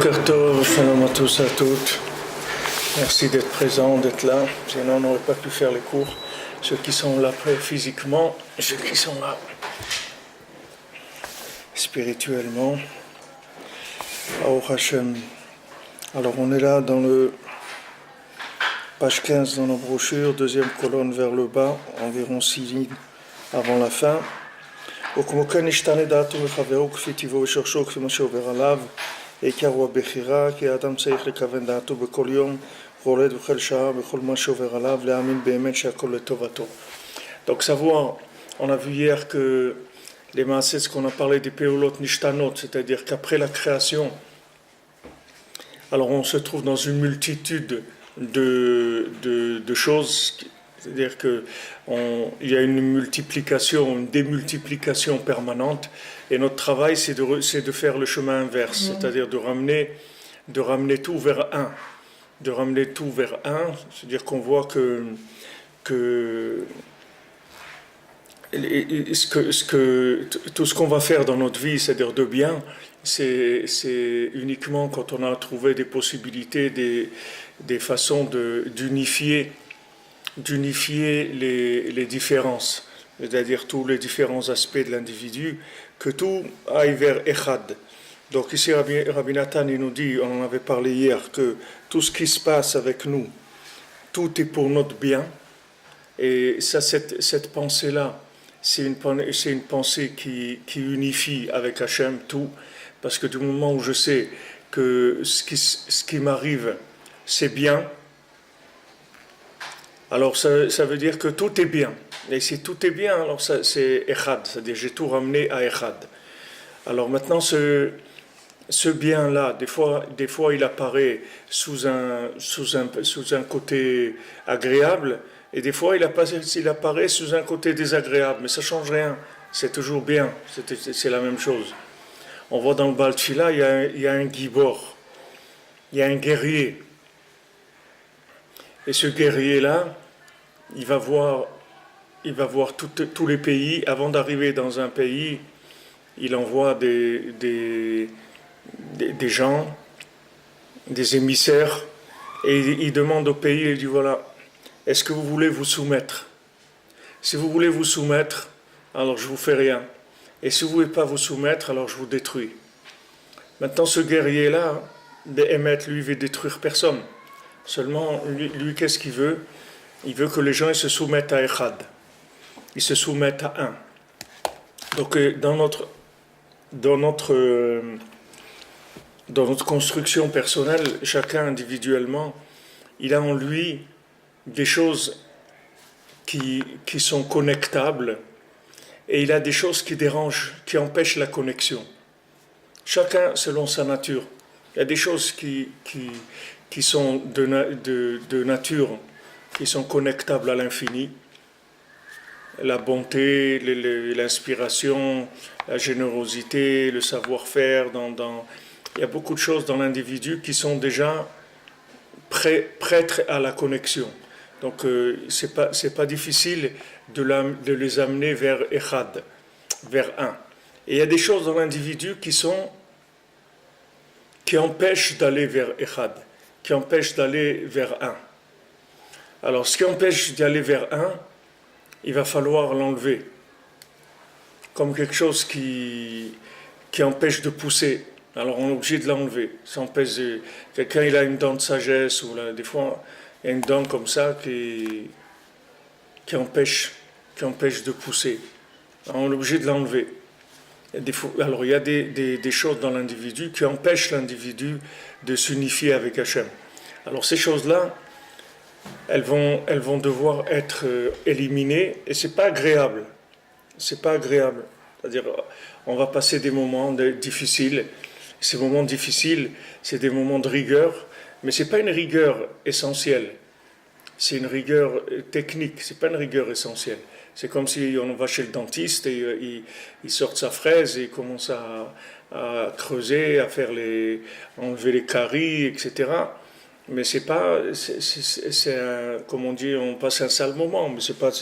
Boker Tov, shalom à tous et à toutes. Merci d'être présents, d'être là. Sinon, on n'aurait pas pu faire les cours. Ceux qui sont là physiquement, ceux qui sont là spirituellement. Aor Hashem. Alors, on est là dans le page 15 dans la brochure, deuxième colonne vers le bas, environ 6 lignes avant la fin. וכמו כן ישתנה דעתו מחברו כפי טבעו ושורשו כפי מה שעובר עליו העיקר הוא הבחירה כי האדם צריך לכוון דעתו בכל יום רולד בכל שעה בכל מה שעובר עליו להאמין באמת שהכל לטובתו. Donc savoir, on a vu hier que les maaseh, ce qu'on a parlé des péolot nishtanot, c'est-à-dire qu'après la création, alors on se trouve dans une multitude de choses. C'est-à-dire qu'il y a une multiplication, une démultiplication permanente, et notre travail c'est de faire le chemin inverse, c'est-à-dire de ramener tout vers un, c'est-à-dire qu'on voit que tout ce qu'on va faire dans notre vie, c'est-à-dire de bien, c'est uniquement quand on a trouvé des possibilités, des façons d'unifier les différences, c'est-à-dire tous les différents aspects de l'individu, que tout aille vers Echad. Donc ici Rabbi Nathan il nous dit, on en avait parlé hier, que tout ce qui se passe avec nous, tout est pour notre bien, et ça, cette pensée-là, c'est une pensée qui unifie avec Hachem tout, parce que du moment où je sais que ce qui m'arrive, c'est bien, alors ça veut dire que tout est bien. Et si tout est bien, alors c'est Echad, c'est-à-dire j'ai tout ramené à Echad. Alors maintenant, ce bien-là, des fois il apparaît sous un côté agréable, et des fois il apparaît sous un côté désagréable, mais ça ne change rien, c'est toujours bien, c'est la même chose. On voit dans le Baal Tfila, il y a un gibor, il y a un guerrier. Et ce guerrier-là, il va voir tous les pays. Avant d'arriver dans un pays, il envoie des gens, des émissaires, et il demande au pays, il dit voilà, est-ce que vous voulez vous soumettre? Si vous voulez vous soumettre, alors je vous fais rien. Et si vous ne voulez pas vous soumettre, alors je vous détruis. Maintenant, ce guerrier-là, Béhémet, lui, veut détruire personne. Seulement, lui, qu'est-ce qu'il veut? Il veut que les gens ils se soumettent à Echad. Ils se soumettent à un. Donc, dans notre construction personnelle, chacun individuellement, il a en lui des choses qui sont connectables et il a des choses qui dérangent, qui empêchent la connexion. Chacun selon sa nature. Il y a des choses qui sont de nature, qui sont connectables à l'infini, la bonté, l'inspiration, la générosité, le savoir-faire. Il y a beaucoup de choses dans l'individu qui sont déjà prêtes à la connexion. Donc c'est pas difficile de les amener vers Echad, vers un. Et il y a des choses dans l'individu qui empêchent d'aller vers Echad, qui empêche d'aller vers un. Alors, ce qui empêche d'aller vers un, il va falloir l'enlever. Comme quelque chose qui empêche de pousser. Alors, on est obligé de l'enlever. Ça empêche quelqu'un, il a une dent de sagesse, ou là, des fois, il y a une dent comme ça qui empêche de pousser. Alors, on est obligé de l'enlever. Alors, il y a des choses dans l'individu qui empêchent l'individu de s'unifier avec Hachem. Alors ces choses-là, elles vont devoir être éliminées et c'est pas agréable. C'est pas agréable. C'est-à-dire, on va passer des moments difficiles. Ces moments difficiles, c'est des moments de rigueur, mais c'est pas une rigueur essentielle. C'est une rigueur technique. C'est pas une rigueur essentielle. C'est comme si on va chez le dentiste et il sort sa fraise et il commence à creuser, à enlever les caries, etc. Mais c'est pas, comme on dit, on passe un sale moment, mais c'est pas.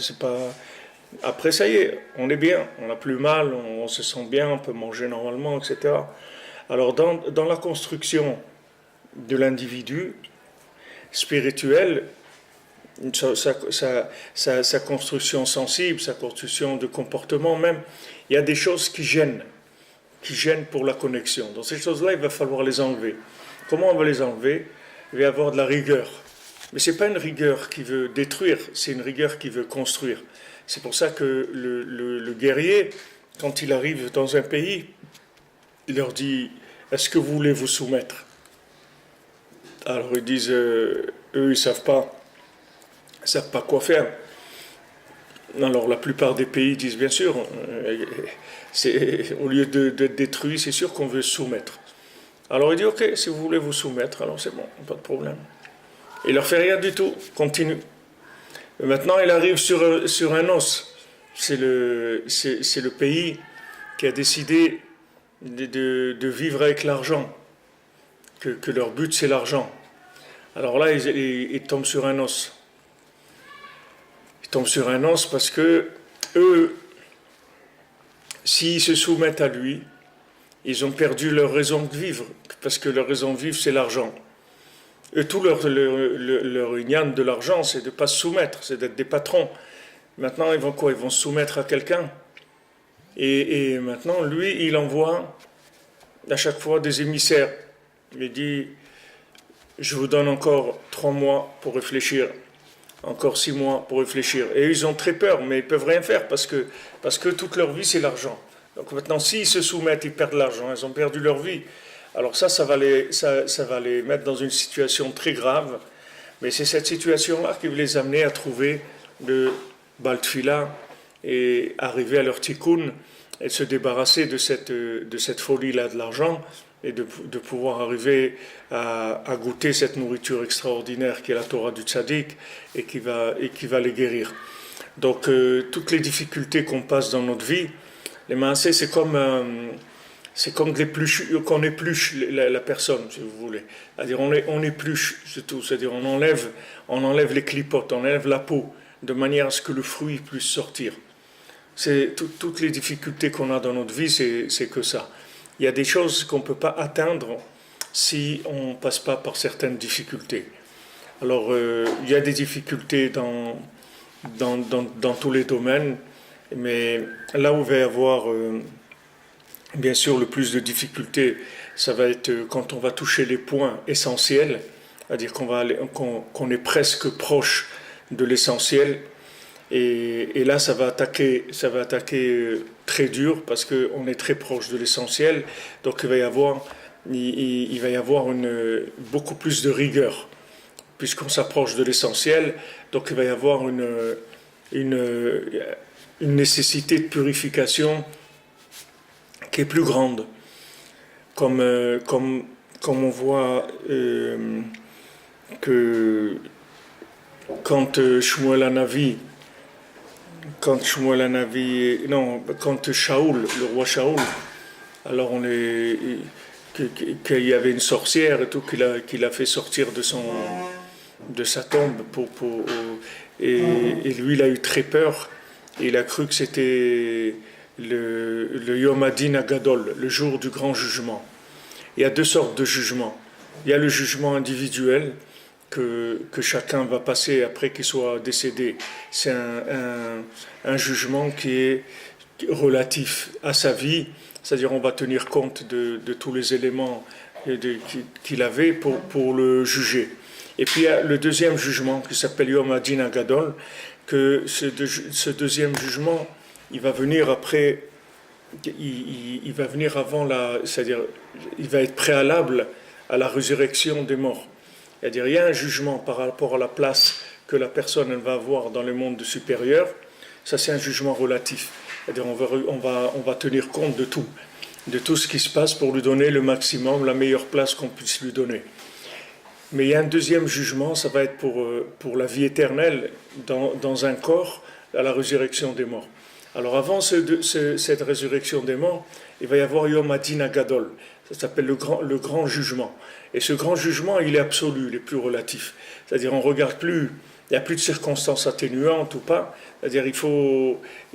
Après ça y est, on est bien, on n'a plus mal, on se sent bien, on peut manger normalement, etc. Alors dans la construction l'individu spirituel, sa construction sensible, sa construction de comportement même, il y a des choses qui gênent pour la connexion. Donc ces choses-là, il va falloir les enlever. Comment on va les enlever? Il va y avoir de la rigueur. Mais ce n'est pas une rigueur qui veut détruire, c'est une rigueur qui veut construire. C'est pour ça que le guerrier, quand il arrive dans un pays, il leur dit « Est-ce que vous voulez vous soumettre ?» Alors ils disent eux, ils ne savent pas quoi faire. Alors la plupart des pays disent bien sûr, au lieu d'être détruit, c'est sûr qu'on veut se soumettre. Alors il dit ok, si vous voulez vous soumettre, alors c'est bon, pas de problème. Il leur fait rien du tout, continue. Et maintenant il arrive sur un os. C'est le pays qui a décidé de vivre avec l'argent, que leur but c'est l'argent. Alors là ils tombent sur un os. Tombent sur un os parce que eux, s'ils se soumettent à lui, ils ont perdu leur raison de vivre, parce que leur raison de vivre, c'est l'argent. Eux, tout leur ignan de l'argent, c'est de ne pas se soumettre, c'est d'être des patrons. Maintenant, ils vont quoi? Ils vont se soumettre à quelqu'un. Et maintenant, lui, il envoie à chaque fois des émissaires. Il dit, je vous donne encore 3 mois pour réfléchir. Encore 6 mois pour réfléchir. Et ils ont très peur, mais ils ne peuvent rien faire parce que toute leur vie, c'est l'argent. Donc maintenant, s'ils se soumettent, ils perdent l'argent, ils ont perdu leur vie. Alors ça va les mettre dans une situation très grave. Mais c'est cette situation-là qui va les amener à trouver le Baltfila et arriver à leur tikkun et se débarrasser de cette folie-là de l'argent et de pouvoir arriver à goûter cette nourriture extraordinaire qui est la Torah du Tzaddik et qui va les guérir. Donc toutes les difficultés qu'on passe dans notre vie, les maaseh, c'est comme qu'on épluche la personne, si vous voulez. C'est-à-dire on épluche, c'est tout. C'est-à-dire on enlève les clipotes, on enlève la peau, de manière à ce que le fruit puisse sortir. C'est toutes les difficultés qu'on a dans notre vie, c'est que ça. Il y a des choses qu'on ne peut pas atteindre si on ne passe pas par certaines difficultés. Alors, il y a des difficultés dans tous les domaines, mais là où il va y avoir, bien sûr, le plus de difficultés, ça va être quand on va toucher les points essentiels, c'est-à-dire qu'on est presque proche de l'essentiel. Et là, ça va attaquer très dur parce qu'on est très proche de l'essentiel. Donc, il va y avoir beaucoup plus de rigueur puisqu'on s'approche de l'essentiel. Donc, il va y avoir une nécessité de purification qui est plus grande. Comme on voit que quand Shmuel Hanavi, quand Shaoul, le roi Shaoul, alors qu'il y avait une sorcière et tout, qu'il a fait sortir de sa tombe et lui il a eu très peur, et il a cru que c'était le Yom Hadin Agadol, le jour du grand jugement. Il y a 2 sortes de jugements. Il y a le jugement individuel que chacun va passer après qu'il soit décédé. C'est un jugement qui est relatif à sa vie, c'est-à-dire on va tenir compte de tous les éléments qu'il avait pour le juger. Et puis il y a le deuxième jugement qui s'appelle Yom Hadin Agadol, que ce deuxième jugement, il va venir après, il va venir avant c'est-à-dire il va être préalable à la résurrection des morts. C'est-à-dire, il y a un jugement par rapport à la place que la personne va avoir dans le monde supérieur. Ça, c'est un jugement relatif. C'est-à-dire, on va tenir compte de tout ce qui se passe pour lui donner le maximum, la meilleure place qu'on puisse lui donner. Mais il y a un deuxième jugement, ça va être pour la vie éternelle dans un corps à la résurrection des morts. Alors, avant cette résurrection des morts, il va y avoir Yom Hadin Agadol. Ça s'appelle le grand jugement. Et ce grand jugement, il est absolu, il est plus relatif. C'est-à-dire, on ne regarde plus il n'y a plus de circonstances atténuantes ou pas. C'est-à-dire il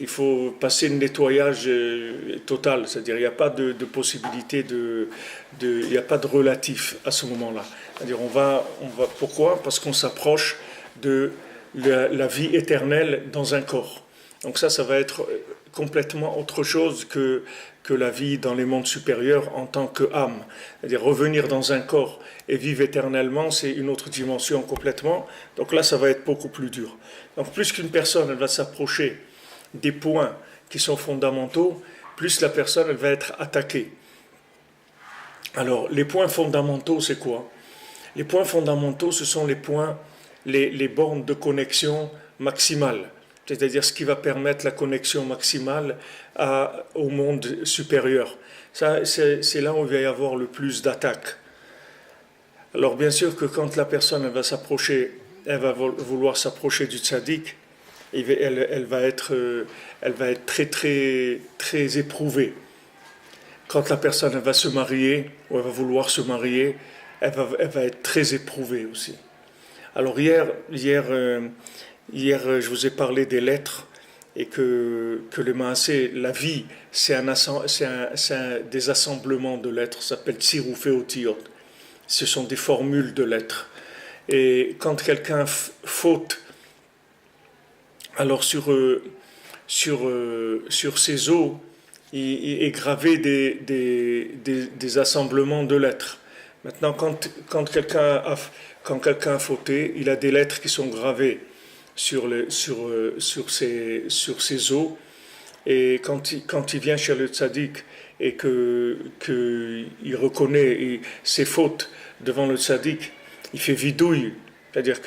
faut passer le nettoyage total. C'est-à-dire il n'y a pas de possibilité il n'y a pas de relatif à ce moment-là. C'est-à-dire pourquoi? Parce qu'on s'approche de la vie éternelle dans un corps. Donc ça va être complètement autre chose que la vie dans les mondes supérieurs en tant qu'âme. C'est-à-dire revenir dans un corps et vivre éternellement, c'est une autre dimension complètement. Donc là, ça va être beaucoup plus dur. Donc plus qu'une personne, elle va s'approcher des points qui sont fondamentaux, plus la personne, elle va être attaquée. Alors, les points fondamentaux, c'est quoi? Les points fondamentaux, ce sont les bornes de connexion maximale. C'est-à-dire ce qui va permettre la connexion maximale au monde supérieur. Ça, c'est là où il va y avoir le plus d'attaques. Alors bien sûr que quand la personne elle va s'approcher, elle va vouloir s'approcher du tzaddik, elle va être très très très éprouvée. Quand la personne elle va se marier, ou elle va vouloir se marier, elle va être très éprouvée aussi. Alors hier, je vous ai parlé des lettres et que le maasé, la vie, c'est des assemblements de lettres, ça s'appelle tsiroufé otiyot. Ce sont des formules de lettres. Et quand quelqu'un faute, alors sur ses os, il est gravé des assemblements de lettres. Maintenant, quand quelqu'un a fauté, il a des lettres qui sont gravées sur ses os. Et quand il vient chez le tzaddik et qu'il reconnaît ses fautes devant le tzaddik, il fait vidouille, c'est-à-dire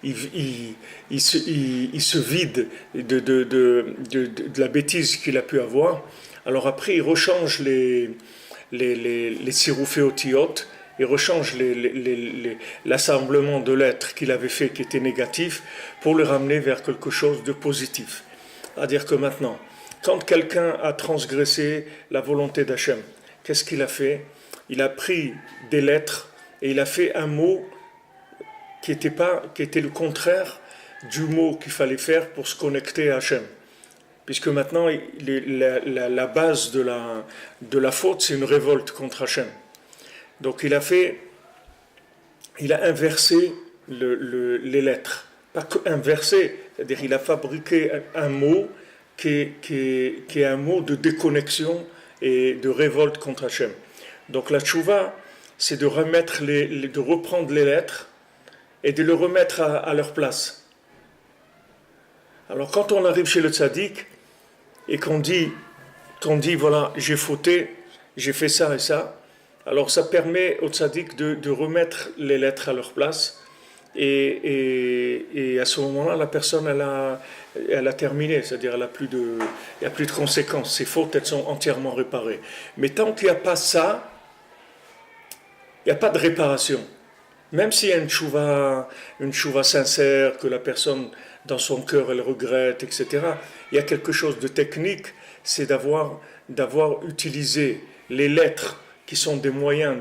il se vide de la bêtise qu'il a pu avoir. Alors après, il rechange les tsiroufé otiyot, il rechange l'assemblement de lettres qu'il avait fait qui était négatif pour le ramener vers quelque chose de positif. C'est-à-dire que maintenant, quand quelqu'un a transgressé la volonté d'Hachem, qu'est-ce qu'il a fait? Il a pris des lettres et il a fait un mot qui était le contraire du mot qu'il fallait faire pour se connecter à Hachem. Puisque maintenant, la base de la faute, c'est une révolte contre Hachem. Donc il a inversé les lettres. Pas que inversé, c'est-à-dire il a fabriqué un mot qui est un mot de déconnexion et de révolte contre Hachem. Donc la tchouva, c'est de reprendre les lettres et de les remettre à leur place. Alors quand on arrive chez le tzaddik et qu'on dit voilà, j'ai fauté, j'ai fait ça et ça, alors ça permet au tzaddik de remettre les lettres à leur place et à ce moment-là, la personne elle a terminé, c'est-à-dire il n'y a plus de conséquences, ses fautes elles sont entièrement réparées. Mais tant qu'il n'y a pas ça, il n'y a pas de réparation. Même s'il y a une tchouva sincère, que la personne dans son cœur elle regrette, etc., il y a quelque chose de technique, c'est d'avoir utilisé les lettres qui sont des moyens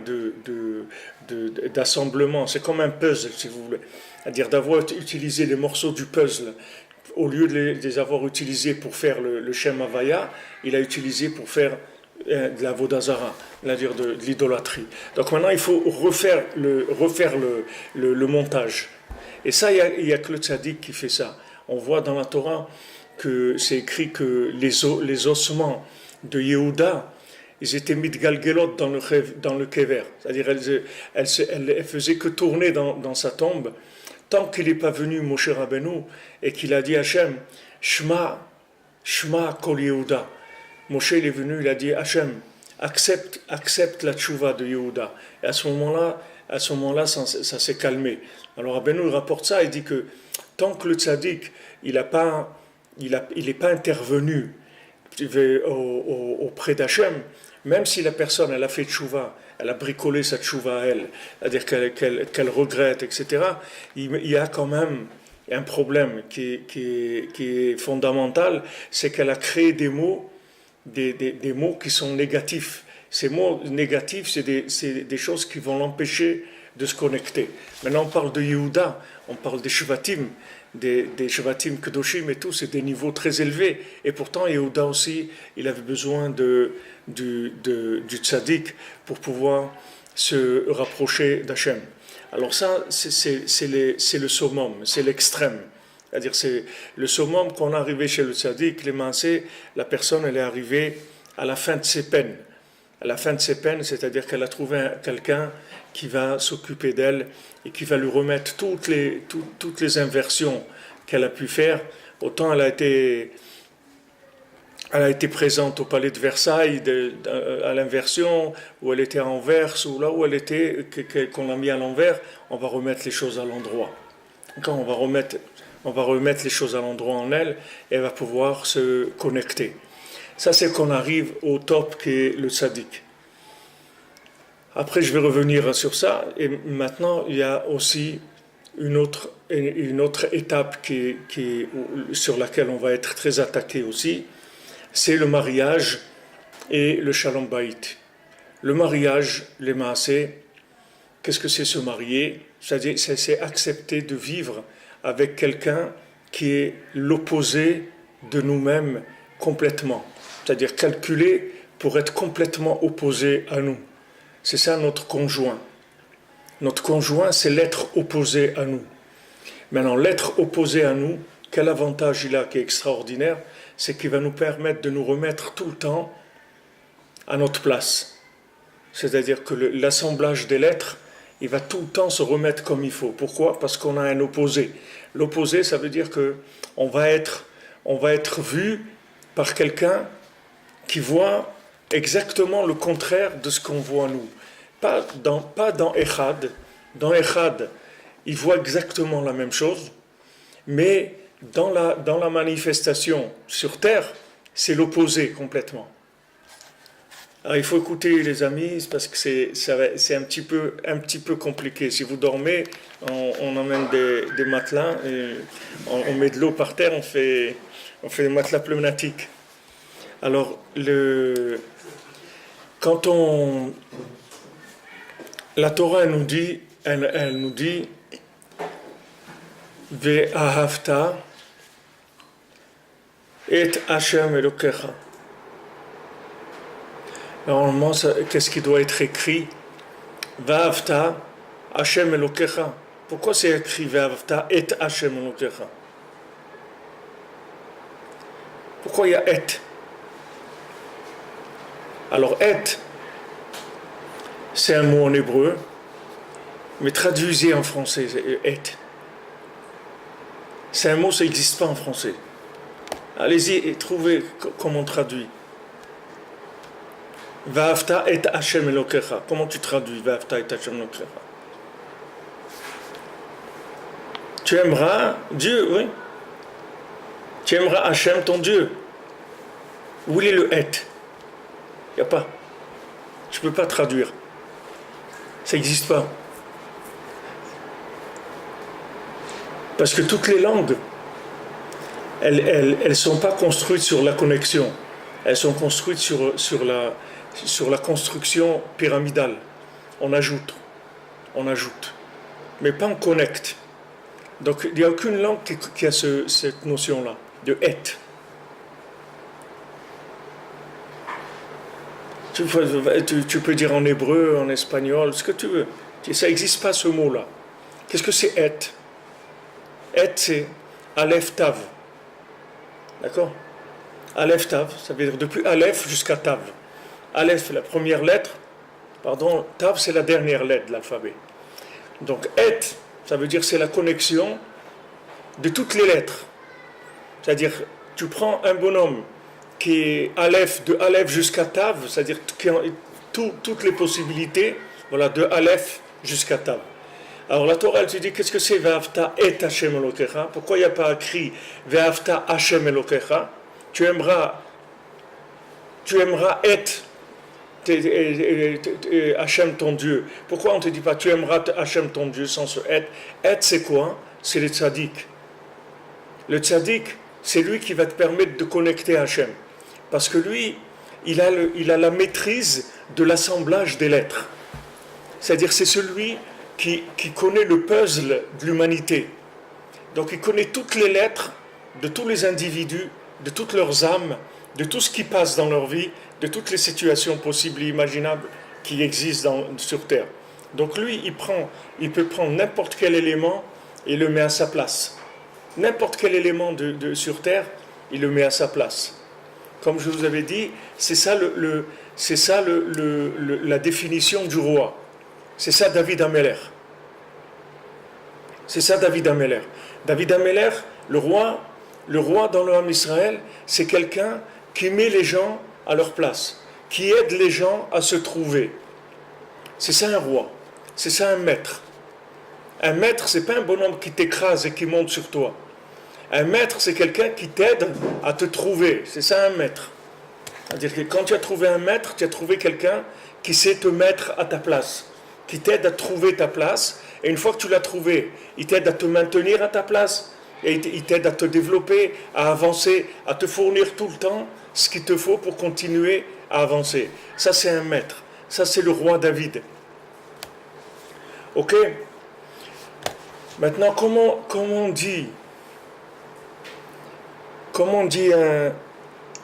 d'assemblement. C'est comme un puzzle, si vous voulez. C'est-à-dire d'avoir utilisé les morceaux du puzzle. Au lieu de les avoir utilisés pour faire le Shem Havaya, il a utilisé pour faire de la Vodazara, c'est-à-dire de l'idolâtrie. Donc maintenant, il faut refaire le montage. Et ça, il n'y a que le tzaddik qui fait ça. On voit dans la Torah que c'est écrit que les ossements de Yehuda, ils étaient mitgalgelot dans le kever. C'est-à-dire, elle faisait que tourner dans sa tombe, tant qu'il n'est pas venu Moshe Rabbeinu et qu'il a dit à Hachem, Shema kol Yehuda. Moshe il est venu, il a dit Hachem, accepte la tchouva de Yehuda. Et à ce moment-là, ça s'est calmé. Alors Rabbeinu rapporte ça, il dit que tant que le tzaddik, il n'est pas intervenu auprès d'Hachem, même si la personne elle a fait tchouva, elle a bricolé sa tchouva à elle, c'est-à-dire qu'elle regrette, etc., il y a quand même un problème qui est fondamental, c'est qu'elle a créé des mots qui sont négatifs. Ces mots négatifs, c'est des choses qui vont l'empêcher de se connecter. Maintenant, on parle de Yehuda, on parle des Shvatim, des Shvatim Kedoshim et tout, c'est des niveaux très élevés. Et pourtant, Yehuda aussi, il avait besoin du tzaddik pour pouvoir se rapprocher d'Hachem. Alors ça, c'est le summum, c'est l'extrême. C'est-à-dire, c'est le summum qu'on est arrivé chez le tzaddik, les maasé, la personne, elle est arrivée à la fin de ses peines. À la fin de ses peines, c'est-à-dire qu'elle a trouvé quelqu'un qui va s'occuper d'elle et qui va lui remettre toutes les inversions qu'elle a pu faire. Autant elle a été présente au palais de Versailles à l'inversion, où elle était à l'envers, ou là où elle était, qu'on l'a mis à l'envers, on va remettre les choses à l'endroit. Quand on va remettre les choses à l'endroit en elle, et elle va pouvoir se connecter. Ça, c'est qu'on arrive au top qui est le tzaddik. Après, je vais revenir sur ça. Et maintenant, il y a aussi une autre étape sur laquelle on va être très attaqué aussi. C'est le mariage et le shalom bayit. Le mariage, les maasé, qu'est-ce que c'est se marier? C'est-à-dire, c'est accepter de vivre avec quelqu'un qui est l'opposé de nous-mêmes complètement. C'est-à-dire calculer pour être complètement opposé à nous. C'est ça notre conjoint. Notre conjoint, c'est l'être opposé à nous. Maintenant, l'être opposé à nous, quel avantage il a qui est extraordinaire, c'est qu'il va nous permettre de nous remettre tout le temps à notre place. C'est-à-dire que l'assemblage des lettres, il va tout le temps se remettre comme il faut. Pourquoi? Parce qu'on a un opposé. L'opposé, ça veut dire qu'on va être vu par quelqu'un qui voit exactement le contraire de ce qu'on voit nous. Pas dans Echad. Dans Echad, il voit exactement la même chose, mais dans la manifestation sur Terre, c'est l'opposé complètement. Alors il faut écouter les amis, parce que c'est un petit peu compliqué. Si vous dormez, on emmène des matelas, et on met de l'eau par terre, on fait des matelas pneumatiques. Alors, la Torah, elle nous dit, Ve'ahavta et Hashem Elokecha. Normalement, qu'est-ce qui doit être écrit? Ve'ahavta Hashem Elokecha. Pourquoi c'est écrit Ve'ahavta et Hashem Elokecha? Pourquoi il y a et? Alors, et, c'est un mot en hébreu, mais traduisez en français, c'est et. C'est un mot, ça n'existe pas en français. Allez-y et trouvez comment on traduit. Va'afta et Hashem Elokecha. Comment tu traduis Va'afta et Hashem Elokecha? Tu aimeras Dieu, oui. Tu aimeras Hashem, ton Dieu. Où est le et? Il n'y a pas. Je ne peux pas traduire. Ça n'existe pas. Parce que toutes les langues, elles ne sont pas construites sur la connexion. Elles sont construites sur la construction pyramidale. On ajoute. Mais pas on connecte. Donc il n'y a aucune langue qui a cette notion-là, de et. Tu peux dire en hébreu, en espagnol, ce que tu veux. Ça n'existe pas ce mot-là. Qu'est-ce que c'est et? Et, c'est Aleph Tav. D'accord? Aleph Tav, ça veut dire depuis Aleph jusqu'à Tav. Aleph, c'est la première lettre. Tav, c'est la dernière lettre de l'alphabet. Donc, et, ça veut dire c'est la connexion de toutes les lettres. C'est-à-dire, tu prends un bonhomme qui est Aleph, de Aleph jusqu'à Tav, c'est-à-dire qui a toutes les possibilités, voilà, de Aleph jusqu'à Tav. Alors la Torah, elle te dit, qu'est-ce que c'est Ve'afta et Hashem Elokecha? Pourquoi il n'y a pas écrit Ve'afta Hashem Elokecha? Tu aimeras et Hashem ton Dieu. Pourquoi on ne te dit pas tu aimeras Hashem ton Dieu sans ce et? Et c'est quoi? C'est le tzaddik. Le tzaddik, c'est lui qui va te permettre de connecter à Hashem. Parce que lui, il a la maîtrise de l'assemblage des lettres. C'est-à-dire c'est celui qui connaît le puzzle de l'humanité. Donc il connaît toutes les lettres de tous les individus, de toutes leurs âmes, de tout ce qui passe dans leur vie, de toutes les situations possibles et imaginables qui existent sur Terre. Donc lui, il peut prendre n'importe quel élément et le met à sa place. N'importe quel élément sur Terre, il le met à sa place. Comme je vous avais dit, c'est ça, la définition du roi. C'est ça David Ameller. C'est ça David Ameller. David Ameller, le roi dans le Ham Israël, c'est quelqu'un qui met les gens à leur place, qui aide les gens à se trouver. C'est ça un roi, c'est ça un maître. Un maître, c'est pas un bonhomme qui t'écrase et qui monte sur toi. Un maître, c'est quelqu'un qui t'aide à te trouver. C'est ça un maître. C'est-à-dire que quand tu as trouvé un maître, tu as trouvé quelqu'un qui sait te mettre à ta place, qui t'aide à trouver ta place. Et une fois que tu l'as trouvé, il t'aide à te maintenir à ta place. Et il t'aide à te développer, à avancer, à te fournir tout le temps ce qu'il te faut pour continuer à avancer. Ça, c'est un maître. Ça, c'est le roi David. Ok? Maintenant, comment on dit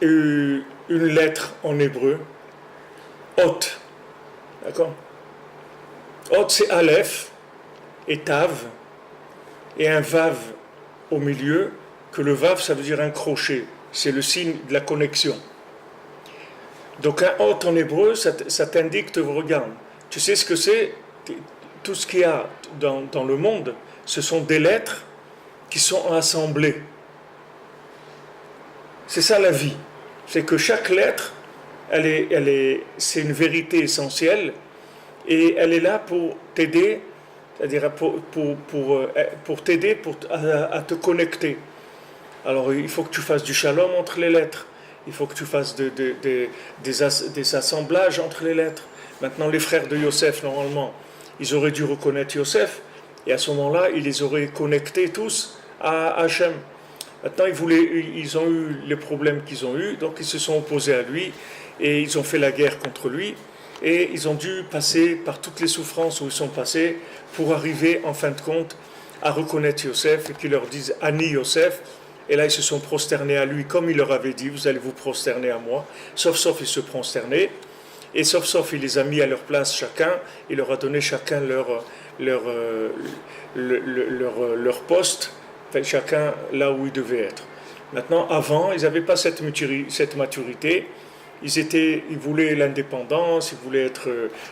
une lettre en hébreu? Hot. D'accord? Hot, c'est Aleph et Tav et un Vav au milieu, que le Vav, ça veut dire un crochet. C'est le signe de la connexion. Donc un hot en hébreu, ça t'indique, regarde, tu sais ce que c'est? Tout ce qu'il y a dans le monde, ce sont des lettres qui sont assemblées. C'est ça la vie. C'est que chaque lettre, c'est une vérité essentielle et elle est là pour t'aider, c'est-à-dire pour t'aider à te connecter. Alors il faut que tu fasses du shalom entre les lettres, il faut que tu fasses des assemblages entre les lettres. Maintenant les frères de Yosef, normalement, ils auraient dû reconnaître Yosef, et à ce moment-là, ils les auraient connectés tous à Hachem. Maintenant, ils ont eu les problèmes qu'ils ont eus, donc ils se sont opposés à lui, et ils ont fait la guerre contre lui, et ils ont dû passer par toutes les souffrances où ils sont passés pour arriver, en fin de compte, à reconnaître Yosef, et qu'ils leur disent « Ani Yosef », et là, ils se sont prosternés à lui, comme il leur avait dit « Vous allez vous prosterner à moi ». Sauf, ils se prosternaient, et sauf, il les a mis à leur place chacun, il leur a donné chacun leur poste, chacun là où il devait être. Maintenant, avant, ils n'avaient pas cette maturité, ils voulaient l'indépendance, ils voulaient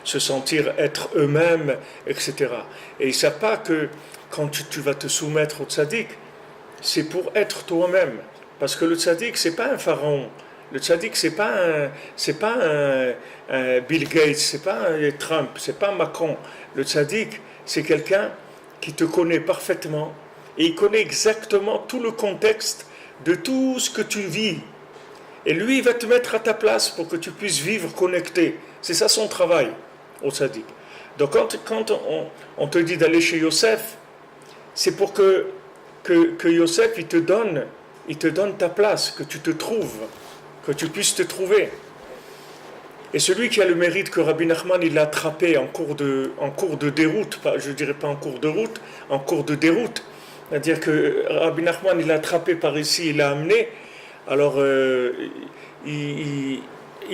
se sentir être eux-mêmes, etc. Et ils ne savent pas que quand tu vas te soumettre au tzaddik, c'est pour être toi-même. Parce que le tzaddik, ce n'est pas un pharaon. Le tzaddik, c'est pas un Bill Gates, c'est pas un Trump, c'est pas Macron. Le tzaddik, c'est quelqu'un qui te connaît parfaitement et il connaît exactement tout le contexte de tout ce que tu vis. Et lui, il va te mettre à ta place pour que tu puisses vivre connecté. C'est ça son travail, au tzaddik. Donc quand on te dit d'aller chez Yosef, c'est pour que Yosef, il te donne ta place, que tu te trouves, que tu puisses te trouver. Et celui qui a le mérite que Rabbi Nachman il l'a attrapé en cours de déroute, je ne dirais pas en cours de route, en cours de déroute, c'est-à-dire que Rabbi Nachman il l'a attrapé par ici, il l'a amené, alors il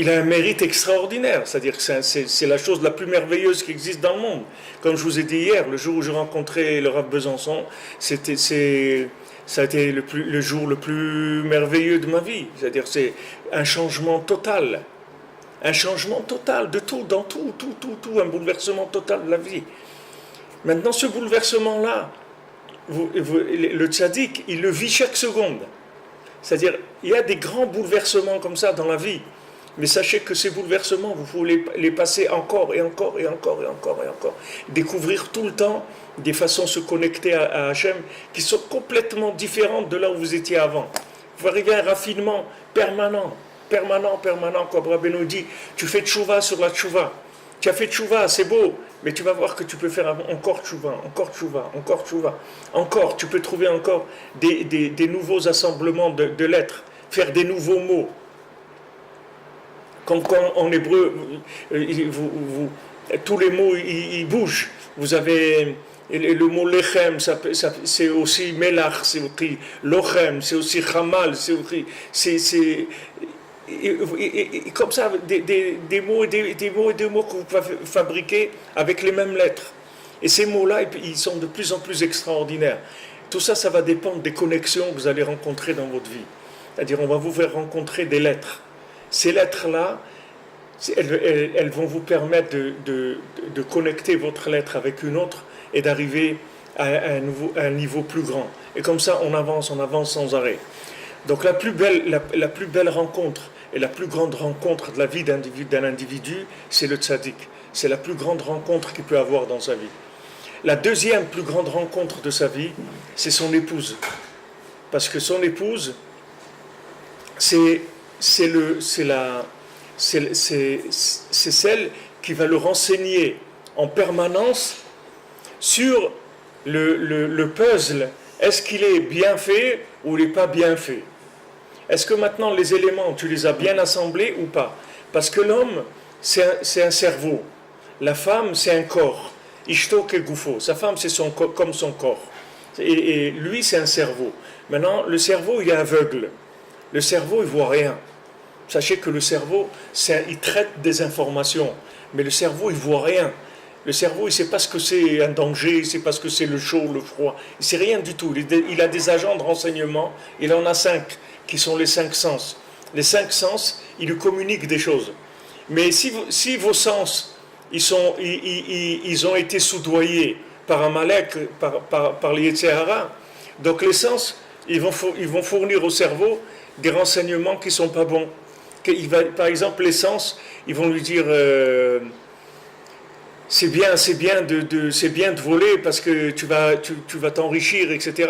a un mérite extraordinaire, c'est-à-dire que c'est la chose la plus merveilleuse qui existe dans le monde. Comme je vous ai dit hier, le jour où j'ai rencontré le Rav Besançon, ça a été le jour le plus merveilleux de ma vie. C'est-à-dire c'est un changement total. Un changement total de tout, dans tout, un bouleversement total de la vie. Maintenant, ce bouleversement-là, le tzaddik, il le vit chaque seconde. C'est-à-dire, il y a des grands bouleversements comme ça dans la vie. Mais sachez que ces bouleversements, vous pouvez les passer encore et encore et encore et encore et encore. Découvrir tout le temps des façons de se connecter à Hachem qui sont complètement différentes de là où vous étiez avant. Vous arrivez à un raffinement permanent, comme Rabbi nous dit, tu fais tchouva sur la tchouva. Tu as fait tchouva, c'est beau, mais tu vas voir que tu peux faire encore tchouva, encore, tu peux trouver encore des nouveaux assemblements de lettres, faire des nouveaux mots. Comme quand en hébreu, tous les mots ils bougent. Vous avez le mot lechem, c'est aussi melach, c'est aussi lochem, c'est aussi chamal, c'est aussi. Et comme ça, des mots et des mots que vous pouvez fabriquer avec les mêmes lettres. Et ces mots-là, ils sont de plus en plus extraordinaires. Tout ça, ça va dépendre des connexions que vous allez rencontrer dans votre vie. C'est-à-dire, on va vous faire rencontrer des lettres. Ces lettres-là, elles vont vous permettre de connecter votre lettre avec une autre et d'arriver à un niveau plus grand. Et comme ça, on avance sans arrêt. Donc la plus belle rencontre et la plus grande rencontre de la vie d'un individu, c'est le tzaddik. C'est la plus grande rencontre qu'il peut avoir dans sa vie. La deuxième plus grande rencontre de sa vie, c'est son épouse. Parce que son épouse, c'est celle qui va le renseigner en permanence sur le puzzle. Est-ce qu'il est bien fait ou il n'est pas bien fait? Est-ce que maintenant les éléments, tu les as bien assemblés ou pas? Parce que l'homme, c'est un cerveau. La femme, c'est un corps. Ishto ke gufo. Sa femme, c'est comme son corps. Et lui, c'est un cerveau. Maintenant, le cerveau, il est aveugle. Le cerveau, il ne voit rien. Sachez que le cerveau, il traite des informations. Mais le cerveau, il ne voit rien. Le cerveau, il ne sait pas ce que c'est un danger, il ne sait pas ce que c'est le chaud, le froid. Il ne sait rien du tout. Il a des agents de renseignement. Il en a 5, qui sont les 5 sens. Les 5 sens, ils lui communiquent des choses. Mais si vos sens, ils ont été soudoyés par Amalek, par les Yetzirah, donc les sens, ils vont fournir au cerveau des renseignements qui ne sont pas bons. Par exemple, les sens, ils vont lui dire c'est bien de voler parce que tu vas t'enrichir, etc.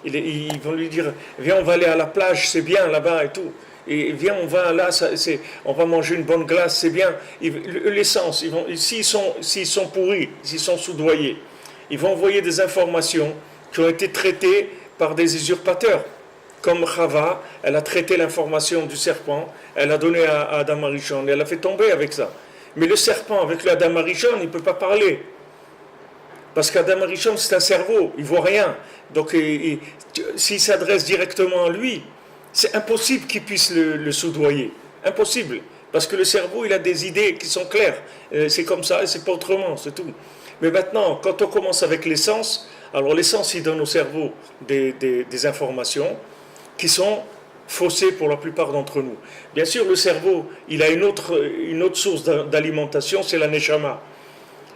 Ils vont lui dire viens, on va aller à la plage, c'est bien là-bas et tout. Et viens, on va là, on va manger une bonne glace, c'est bien. Les sens, s'ils sont pourris, s'ils sont soudoyés, ils vont envoyer des informations qui ont été traitées par des usurpateurs. Comme Chava, elle a traité l'information du serpent, elle a donné à Adam Arishon, et elle a fait tomber avec ça. Mais le serpent, avec l'Adam Arishon, il ne peut pas parler. Parce qu'Adam Arishon, c'est un cerveau, il ne voit rien. Donc, s'il s'adresse directement à lui, c'est impossible qu'il puisse le soudoyer. Impossible. Parce que le cerveau, il a des idées qui sont claires. C'est comme ça, et c'est pas autrement, c'est tout. Mais maintenant, quand on commence avec les sens, alors les sens, ils donnent au cerveau des informations qui sont faussées pour la plupart d'entre nous. Bien sûr, le cerveau, il a une autre source d'alimentation, c'est la neshama.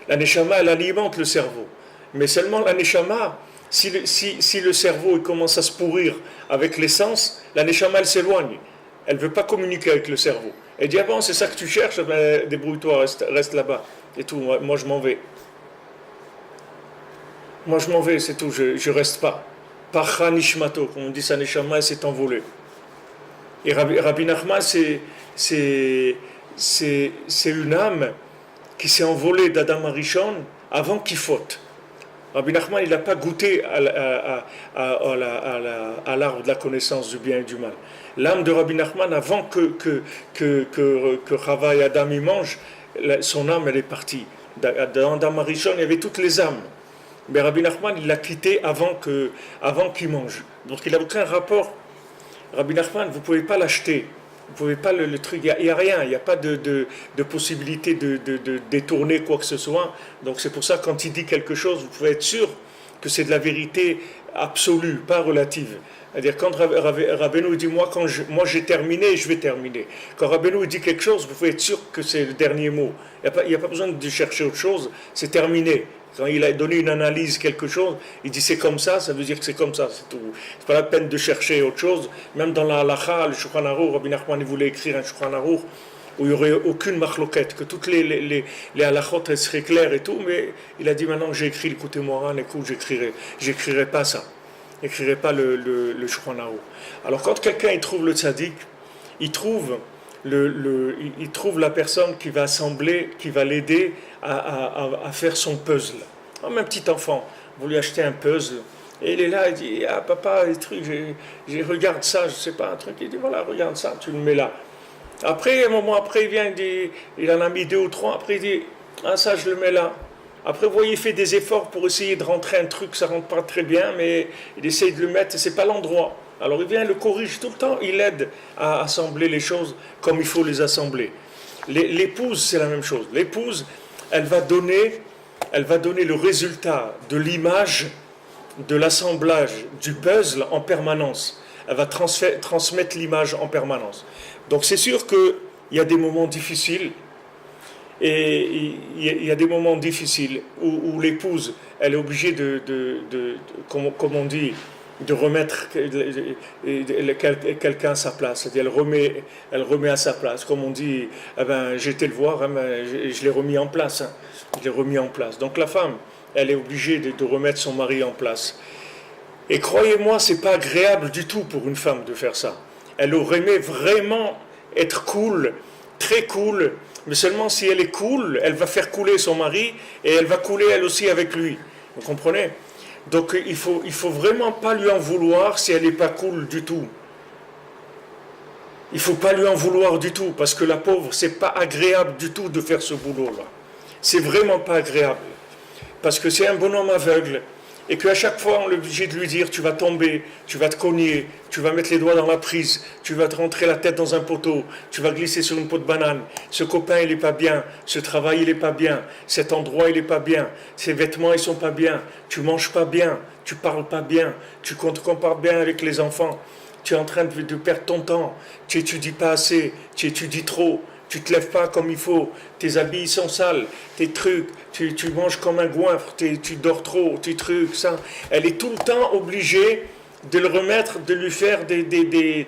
La neshama, elle alimente le cerveau. Mais seulement la neshama, si le cerveau il commence à se pourrir avec les sens, la neshama, elle s'éloigne. Elle ne veut pas communiquer avec le cerveau. Elle dit, ah bon, c'est ça que tu cherches, ben, débrouille-toi, reste là-bas. Et tout, moi je m'en vais. Moi je m'en vais, c'est tout, je ne reste pas. Parcha nishmato, comme on dit, sa neshama, elle s'est envolée. Et Rabbi Nachman, c'est une âme qui s'est envolée d'Adam Arishon avant qu'il faute. Rabbi Nachman, il n'a pas goûté à l'arbre de la connaissance du bien et du mal. L'âme de Rabbi Nachman, avant que Chava et Adam y mangent, son âme, elle est partie. Dans Adam Arishon, il y avait toutes les âmes. Mais Rabbi Nachman, il l'a quitté avant qu'il mange. Donc il n'a aucun rapport. Rabbi Nachman, vous ne pouvez pas l'acheter. Vous ne pouvez pas le truc. Il n'y a rien. Il n'y a pas de possibilité de détourner quoi que ce soit. Donc c'est pour ça, quand il dit quelque chose, vous pouvez être sûr que c'est de la vérité absolue, pas relative. C'est-à-dire, quand Rabbeinu dit, moi j'ai terminé, je vais terminer. Quand Rabbeinu dit quelque chose, vous pouvez être sûr que c'est le dernier mot. Il n'y a pas besoin de chercher autre chose, c'est terminé. Quand il a donné une analyse, quelque chose, il dit c'est comme ça veut dire que c'est comme ça, c'est tout. C'est pas la peine de chercher autre chose. Même dans la halakha, le Shulchan Aruch, Rabbi Nachman voulait écrire un Shulchan Aruch où il n'y aurait aucune machloquette, que toutes les halachot elles seraient claires et tout, mais il a dit maintenant que j'ai écrit l'écoutez Moran, écoute, j'écrirai pas ça. J'écrirai pas le Shulchan Aruch. Alors quand quelqu'un il trouve le tzaddik, il trouve la personne qui va assembler, qui va l'aider à faire son puzzle. Comme un petit enfant, vous lui achetez un puzzle, et il est là, il dit, ah papa, les trucs, regarde ça, je sais pas, un truc, il dit, voilà, regarde ça, tu le mets là. Après, un moment après, il vient, il en a mis 2 ou 3, après il dit, ah ça je le mets là. Après, vous voyez, il fait des efforts pour essayer de rentrer un truc, ça rentre pas très bien, mais il essaye de le mettre, et c'est pas l'endroit. Alors il vient, il le corrige tout le temps, il aide à assembler les choses comme il faut les assembler. L'épouse, c'est la même chose. L'épouse, elle va donner, elle va donner le résultat de l'image, de l'assemblage du puzzle en permanence. Elle va transmettre l'image en permanence. Donc c'est sûr qu'il y a des moments difficiles, et il y a des moments difficiles où l'épouse, elle est obligée comme on dit, de remettre quelqu'un à sa place. C'est-à-dire elle remet à sa place. Comme on dit, eh ben, j'ai été le voir, eh ben, je l'ai remis en place. Hein. Je l'ai remis en place. Donc la femme, elle est obligée de remettre son mari en place. Et croyez-moi, c'est pas agréable du tout pour une femme de faire ça. Elle aurait aimé vraiment être cool, très cool, mais seulement si elle est cool, elle va faire couler son mari et elle va couler elle aussi avec lui. Vous comprenez? Donc il faut vraiment pas lui en vouloir si elle n'est pas cool du tout. Il faut pas lui en vouloir du tout parce que la pauvre, c'est pas agréable du tout de faire ce boulot-là. C'est vraiment pas agréable parce que c'est un bonhomme aveugle et qu'à chaque fois on est obligé de lui dire tu vas tomber, tu vas te cogner, tu vas mettre les doigts dans la prise, tu vas te rentrer la tête dans un poteau, tu vas glisser sur une peau de banane, ce copain il est pas bien, ce travail il est pas bien, cet endroit il est pas bien, ces vêtements ils sont pas bien, tu manges pas bien, tu parles pas bien, tu te compares bien avec les enfants, tu es en train de perdre ton temps, tu étudies pas assez, tu étudies trop, tu te lèves pas comme il faut, tes habits sont sales, tes trucs, tu manges comme un goinfre, tu dors trop, tes trucs, ça. Elle est tout le temps obligée de le remettre, de lui faire des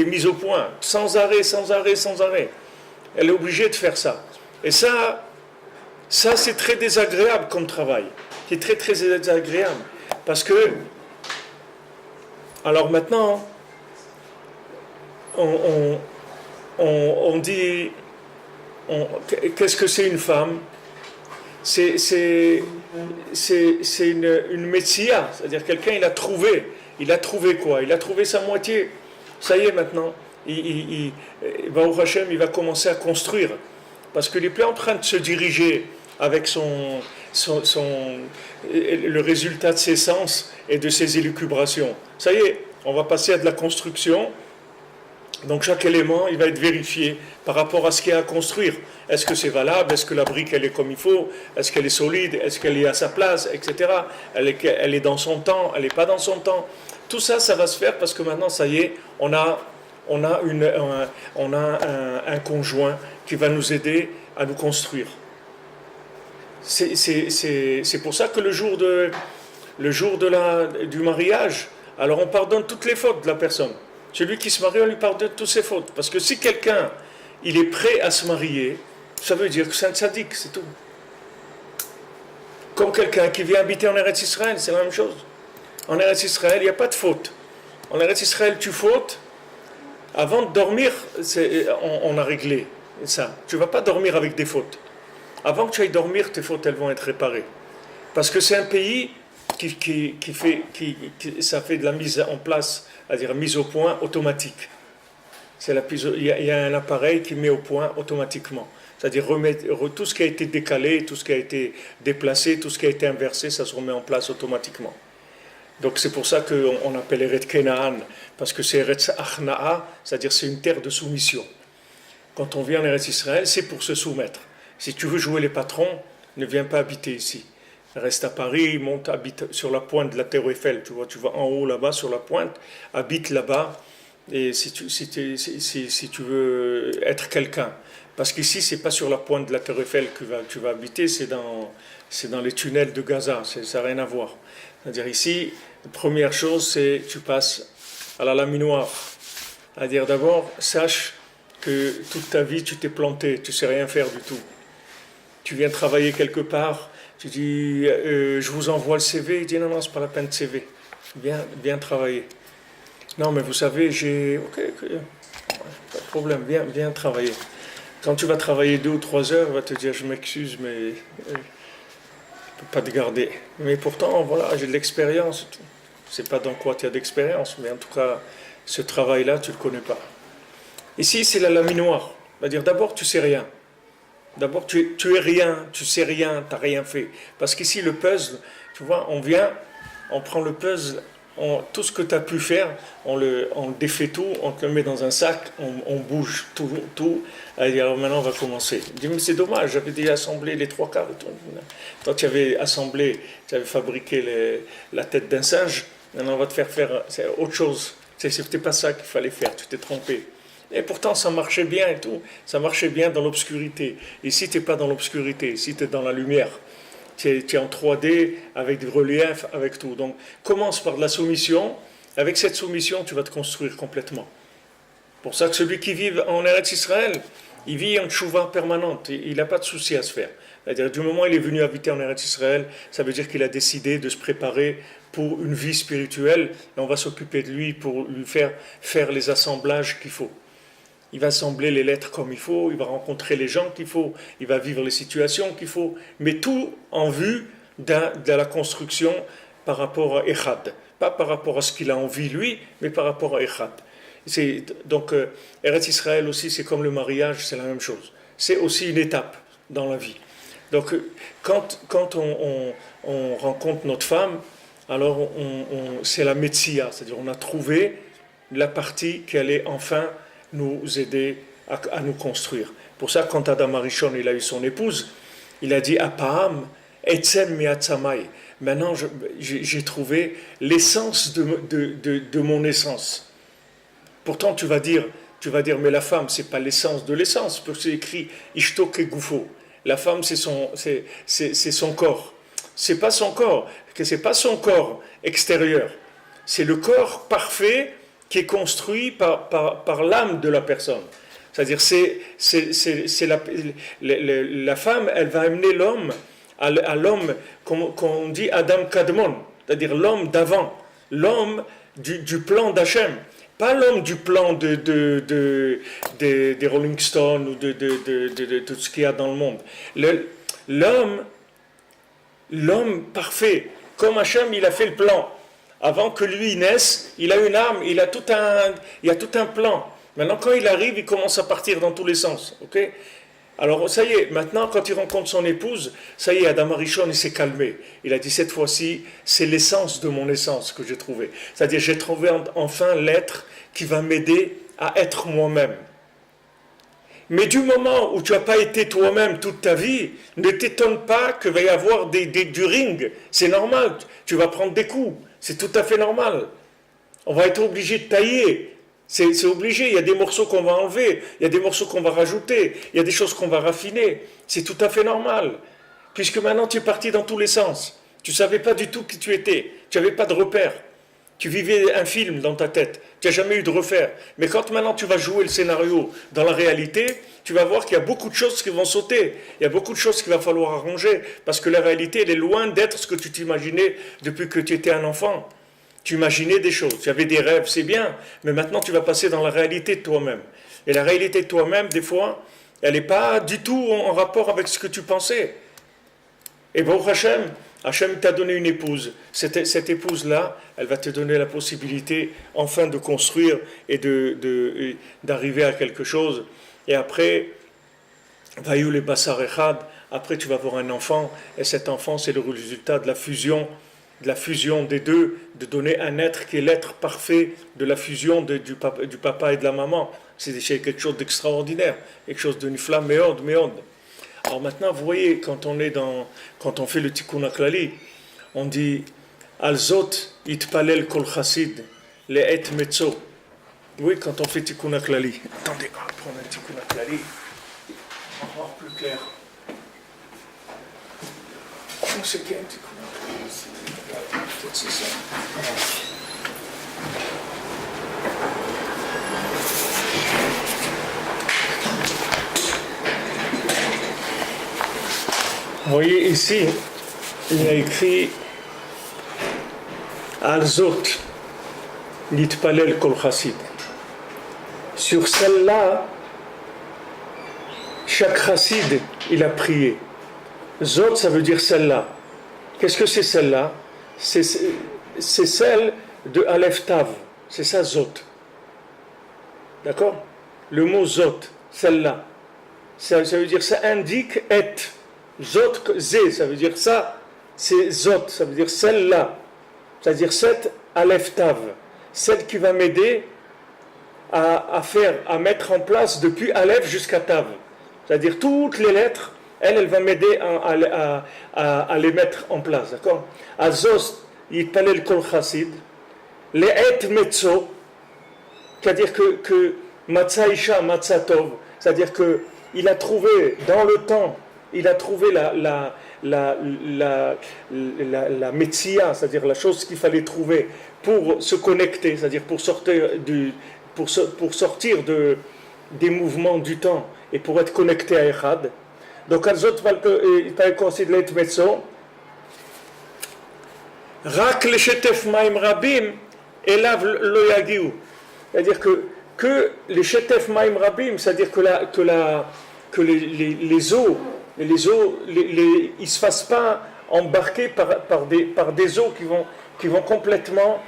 mises au point, sans arrêt, sans arrêt, sans arrêt. Elle est obligée de faire ça. Et ça c'est très désagréable comme travail. C'est très très désagréable. Parce que, alors maintenant, on dit, qu'est-ce que c'est une femme? C'est une messia, c'est-à-dire quelqu'un il a trouvé quoi? Il a trouvé sa moitié. Ça y est maintenant, Baruch Hashem, il va commencer à construire, parce qu'il n'est plus en train de se diriger avec le résultat de ses sens et de ses élucubrations. Ça y est, on va passer à de la construction. Donc chaque élément, il va être vérifié par rapport à ce qu'il y a à construire. Est-ce que c'est valable? Est-ce que la brique, elle est comme il faut? Est-ce qu'elle est solide? Est-ce qu'elle est à sa place? Etc. Elle est dans son temps? Elle n'est pas dans son temps? Tout ça, ça va se faire parce que maintenant, ça y est, on a un conjoint qui va nous aider à nous construire. C'est pour ça que le jour du mariage, alors on pardonne toutes les fautes de la personne. Celui qui se marie, on lui pardonne toutes ses fautes. Parce que si quelqu'un, il est prêt à se marier, ça veut dire que c'est un tzaddik, c'est tout. Comme quelqu'un qui vient habiter en Eretz Israël, c'est la même chose. En Eretz Israël, il n'y a pas de faute. En Eretz Israël, tu fautes, avant de dormir, on a réglé ça. Tu ne vas pas dormir avec des fautes. Avant que tu ailles dormir, tes fautes, elles vont être réparées. Parce que c'est un pays ça fait de la mise en place, c'est-à-dire mise au point automatique. Il y a un appareil qui met au point automatiquement. C'est-à-dire tout ce qui a été décalé, tout ce qui a été déplacé, tout ce qui a été inversé, ça se remet en place automatiquement. Donc c'est pour ça qu'on appelle Eretz Kenaan, parce que c'est Eretz Achna'a, c'est-à-dire c'est une terre de soumission. Quand on vient en Eretz Israël, c'est pour se soumettre. Si tu veux jouer les patrons, ne viens pas habiter ici. Reste à Paris, habite sur la pointe de la Tour Eiffel, tu vas en haut là-bas sur la pointe, habite là-bas, et si tu veux être quelqu'un. Parce qu'ici, c'est pas sur la pointe de la Tour Eiffel que tu vas habiter, c'est dans les tunnels de Gaza, ça n'a rien à voir. C'est-à-dire ici, la première chose, c'est tu passes à la laminoire. C'est-à-dire d'abord, sache que toute ta vie, tu t'es planté, tu sais rien faire du tout. Tu viens travailler quelque part, tu dis, je vous envoie le CV. Il dit, non, c'est pas la peine de CV. Viens travailler. Non, mais vous savez, Ok, pas de problème, viens travailler. Quand tu vas travailler 2 ou 3 heures, il va te dire, je m'excuse, mais je ne peux pas te garder. Mais pourtant, voilà, j'ai de l'expérience. Je ne sais pas dans quoi tu as d'expérience, mais en tout cas, ce travail-là, tu ne le connais pas. Ici, c'est la laminoire. C'est-à-dire, d'abord, tu sais rien. D'abord, tu es rien, tu sais rien, tu n'as rien fait. Parce qu'ici, le puzzle, tu vois, on vient, on prend le puzzle, tout ce que tu as pu faire, on défait tout, on te le met dans un sac, on bouge tout. Alors maintenant, on va commencer. Je dis, mais c'est dommage, j'avais déjà assemblé les trois quarts. Toi, tu avais assemblé, tu avais fabriqué la tête d'un singe, maintenant, on va te faire autre chose. C'était pas ça qu'il fallait faire, tu t'es trompé. Et pourtant, ça marchait bien et tout. Ça marchait bien dans l'obscurité. Ici, tu n'es pas dans l'obscurité. Ici, tu es dans la lumière. Tu es en 3D, avec du relief, avec tout. Donc, commence par de la soumission. Avec cette soumission, tu vas te construire complètement. Pour ça que celui qui vit en Eretz Israël, il vit en tchouva permanente. Il n'a pas de souci à se faire. C'est-à-dire, du moment où il est venu habiter en Eretz Israël, ça veut dire qu'il a décidé de se préparer pour une vie spirituelle. Et on va s'occuper de lui pour lui faire les assemblages qu'il faut. Il va assembler les lettres comme il faut, il va rencontrer les gens qu'il faut, il va vivre les situations qu'il faut, mais tout en vue de la construction par rapport à Echad. Pas par rapport à ce qu'il a envie lui, mais par rapport à Echad. Donc, Eretz Israël aussi, c'est comme le mariage, c'est la même chose. C'est aussi une étape dans la vie. Donc, quand on rencontre notre femme, alors c'est la Metsia, c'est-à-dire on a trouvé la partie qui allait enfin nous aider à nous construire. Pour ça, quand Adam Arishon il a eu son épouse, il a dit Apaham, etzem miatzamai. Maintenant, j'ai trouvé l'essence de mon essence. Pourtant, tu vas dire, mais la femme, c'est pas l'essence de l'essence, parce que c'est écrit Ishto Kegufo. La femme, c'est son corps. C'est pas son corps extérieur. C'est le corps parfait qui est construit par l'âme de la personne. C'est-à-dire, la femme, elle va amener l'homme à l'homme, qu'on dit Adam Kadmon, c'est-à-dire l'homme d'avant, l'homme du plan d'Hachem, pas l'homme du plan des Rolling Stones ou de tout ce qu'il y a dans le monde. L'homme parfait, comme Hachem, il a fait le plan. Avant que lui naisse, il a une âme, il y a tout un plan. Maintenant, quand il arrive, il commence à partir dans tous les sens. Okay? Alors, ça y est, maintenant, quand il rencontre son épouse, ça y est, Adam Arishon, il s'est calmé. Il a dit, cette fois-ci, c'est l'essence de mon essence que j'ai trouvé. C'est-à-dire, j'ai trouvé enfin l'être qui va m'aider à être moi-même. Mais du moment où tu n'as pas été toi-même toute ta vie, ne t'étonne pas qu'il va y avoir du ring. C'est normal, tu vas prendre des coups. C'est tout à fait normal. On va être obligé de tailler. C'est obligé. Il y a des morceaux qu'on va enlever. Il y a des morceaux qu'on va rajouter. Il y a des choses qu'on va raffiner. C'est tout à fait normal. Puisque maintenant tu es parti dans tous les sens. Tu ne savais pas du tout qui tu étais. Tu n'avais pas de repère. Tu vivais un film dans ta tête. Tu n'as jamais eu de repère. Mais quand maintenant tu vas jouer le scénario dans la réalité, tu vas voir qu'il y a beaucoup de choses qui vont sauter. Il y a beaucoup de choses qu'il va falloir arranger. Parce que la réalité, elle est loin d'être ce que tu t'imaginais depuis que tu étais un enfant. Tu imaginais des choses. Tu avais des rêves, c'est bien. Mais maintenant, tu vas passer dans la réalité de toi-même. Et la réalité de toi-même, des fois, elle n'est pas du tout en rapport avec ce que tu pensais. Et bon, Hachem t'a donné une épouse. Cette épouse-là, elle va te donner la possibilité enfin de construire et d'arriver à quelque chose. Et après, Vayu le Basar Echad, après tu vas avoir un enfant, et cet enfant c'est le résultat de la fusion des deux, de donner un être qui est l'être parfait de la fusion du papa et de la maman. C'est quelque chose d'extraordinaire, quelque chose de nifla, méod. Alors maintenant, vous voyez, quand on fait le Tikkun HaKlali, on dit Alzot itpalel kol chassid le et metzo. Oui, quand on fait Tikkun HaKlali. Attendez, on va prendre un Tikkun HaKlali. On va voir plus clair. C'est qu'il y a un Tikkun HaKlali. Peut-être c'est ça. Vous voyez ici, il y a écrit Alzot l'itpalel kol chassid. Sur celle-là, chaque chassid, il a prié. Zot, ça veut dire celle-là. Qu'est-ce que c'est celle-là? C'est celle de Aleph Tav. C'est ça, Zot. D'accord? le mot zot, celle-là, ça veut dire, ça indique et. Zot, zé, ça veut dire ça, c'est zot, ça veut dire celle-là. C'est-à-dire cette aleph tav, celle qui va m'aider à mettre en place depuis aleph jusqu'à tav. C'est-à-dire toutes les lettres, elle va m'aider à les mettre en place, d'accord? Azos, yitpalel kol chassid, les et metzo, c'est-à-dire que matzah isha, matzah tov, c'est-à-dire qu'il a trouvé dans le temps, il a trouvé la metzia, c'est-à-dire la chose qu'il fallait trouver pour se connecter, c'est-à-dire pour sortir des mouvements du temps et pour être connecté à Echad. Donc, Azot il considère le Metzo. Rak le Shetef Maim Rabim, Elav lo yagiu. C'est-à-dire que les Shetef Maim Rabim, c'est-à-dire que les eaux, ils ne se fassent pas embarquer par des eaux qui vont complètement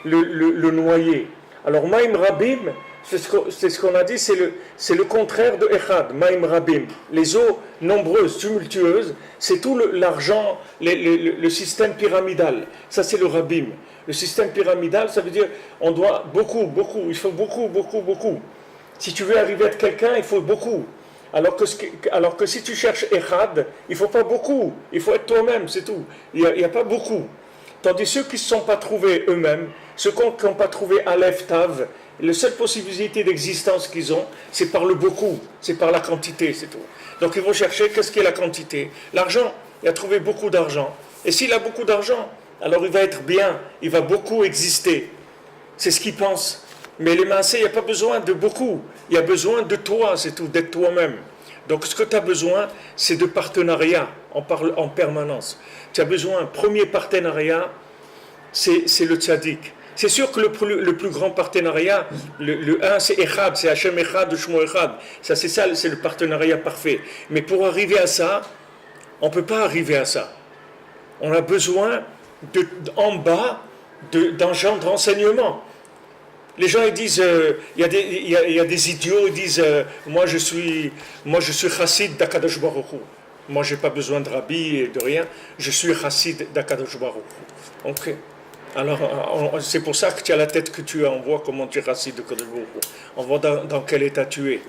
le noyer. Alors, Maim Rabim, c'est ce qu'on a dit, c'est le contraire de Echad, Maim Rabim. Les eaux nombreuses, tumultueuses, c'est tout l'argent, le système pyramidal. Ça, c'est le Rabim. Le système pyramidal, ça veut dire on doit beaucoup, il faut beaucoup. Si tu veux arriver à être quelqu'un, il faut beaucoup. Alors que si tu cherches Echad, il ne faut pas beaucoup. Il faut être toi-même, c'est tout. Il n'y a pas beaucoup. Tandis ceux qui ne se sont pas trouvés eux-mêmes, ceux qui n'ont pas trouvé Aleph Tav, la seule possibilité d'existence qu'ils ont, c'est par le beaucoup, c'est par la quantité, c'est tout. Donc ils vont chercher qu'est-ce qu'est la quantité. L'argent, il a trouvé beaucoup d'argent. Et s'il a beaucoup d'argent, alors il va être bien, il va beaucoup exister. C'est ce qu'il pense. Mais les massés, il n'y a pas besoin de beaucoup. Il y a besoin de toi, c'est tout, d'être toi-même. Donc ce que tu as besoin, c'est de partenariat en permanence. Tu as besoin, premier partenariat, c'est le tzaddik. C'est sûr que le plus grand partenariat, le 1, c'est Echad, c'est Hachem Echad, Shmo Echad. Ça, c'est le partenariat parfait. Mais pour arriver à ça, on ne peut pas arriver à ça. On a besoin, en bas, d'un genre de renseignement. Les gens ils disent, il y a des idiots, ils disent, moi je suis chassid d'Akadosh Baruch Hu. Moi je n'ai pas besoin de rabbi et de rien, je suis chassid d'Akadosh Baruch Hu. Ok. Alors c'est pour ça que tu as la tête que tu as, on voit comment tu es chassid d'Akadosh Baruch Hu. On voit dans quel état tu es.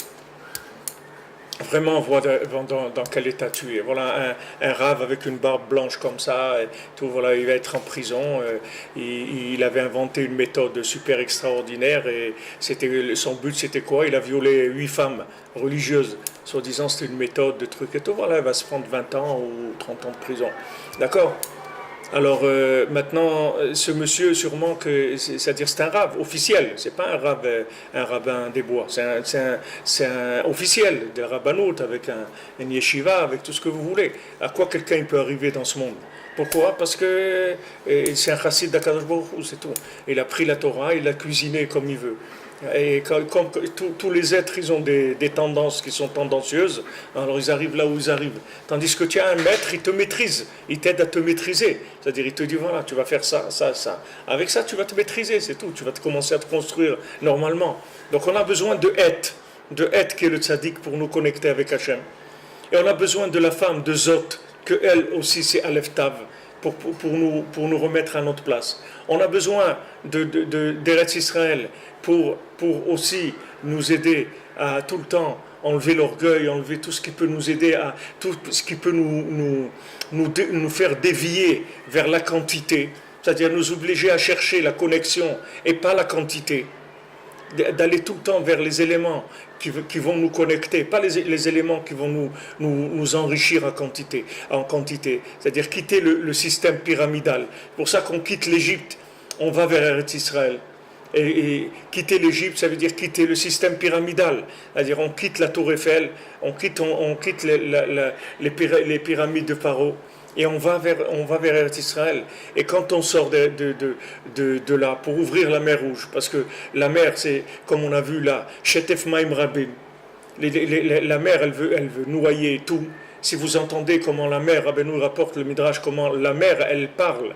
Vraiment, on voit dans quel état tu es. Voilà un rave avec une barbe blanche comme ça, et tout, voilà, il va être en prison. Il avait inventé une méthode super extraordinaire et son but c'était quoi? Il a violé 8 femmes religieuses. Soi-disant c'était une méthode de truc et tout. Voilà, il va se prendre 20 ans ou 30 ans de prison. D'accord? Alors maintenant, ce monsieur, sûrement c'est-à-dire c'est un rave officiel, c'est pas un rabbin des bois, c'est un officiel de rabbanout avec un yeshiva, avec tout ce que vous voulez. À quoi quelqu'un peut arriver dans ce monde? Pourquoi? Parce que c'est un chassid d'Akadosh Baruch Hu, c'est tout. Il a pris la Torah, il l'a cuisinée comme il veut. Et comme tous les êtres, ils ont des tendances qui sont tendancieuses, alors ils arrivent là où ils arrivent. Tandis que tu as un maître, il te maîtrise, il t'aide à te maîtriser. C'est-à-dire, il te dit, voilà, tu vas faire ça, ça, ça. Avec ça, tu vas te maîtriser, c'est tout. Tu vas commencer à te construire normalement. Donc on a besoin de Het qui est le tzaddik pour nous connecter avec Hachem. Et on a besoin de la femme, de Zot, que elle aussi c'est Aleph Tav, pour nous remettre à notre place. On a besoin d'Eretz Israël pour aussi nous aider à tout le temps enlever l'orgueil, enlever tout ce qui peut nous aider, tout ce qui peut nous faire dévier vers la quantité, c'est-à-dire nous obliger à chercher la connexion et pas la quantité, d'aller tout le temps vers les éléments qui vont nous connecter, pas les éléments qui vont nous enrichir en quantité, c'est-à-dire quitter le système pyramidal. C'est pour ça qu'on quitte l'Égypte, on va vers Eretz Israël. Et quitter l'Égypte, ça veut dire quitter le système pyramidal. C'est-à-dire on quitte la tour Eiffel, on quitte les pyramides de Pharaon, et on va vers Eretz Israël. Et quand on sort de là, pour ouvrir la mer Rouge, parce que la mer, c'est, comme on a vu là, Shetef Maim Rabim, la mer, elle veut noyer tout. Si vous entendez comment la mer, Rabbeinu rapporte le Midrash, comment la mer, elle parle,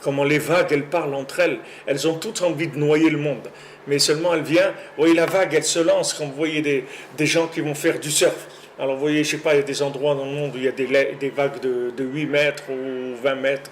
comment les vagues, elles parlent entre elles. Elles ont toutes envie de noyer le monde. Mais seulement elle vient, vous voyez la vague, elle se lance quand vous voyez des gens qui vont faire du surf. Alors vous voyez, je sais pas, il y a des endroits dans le monde où il y a des vagues de 8 mètres ou 20 mètres.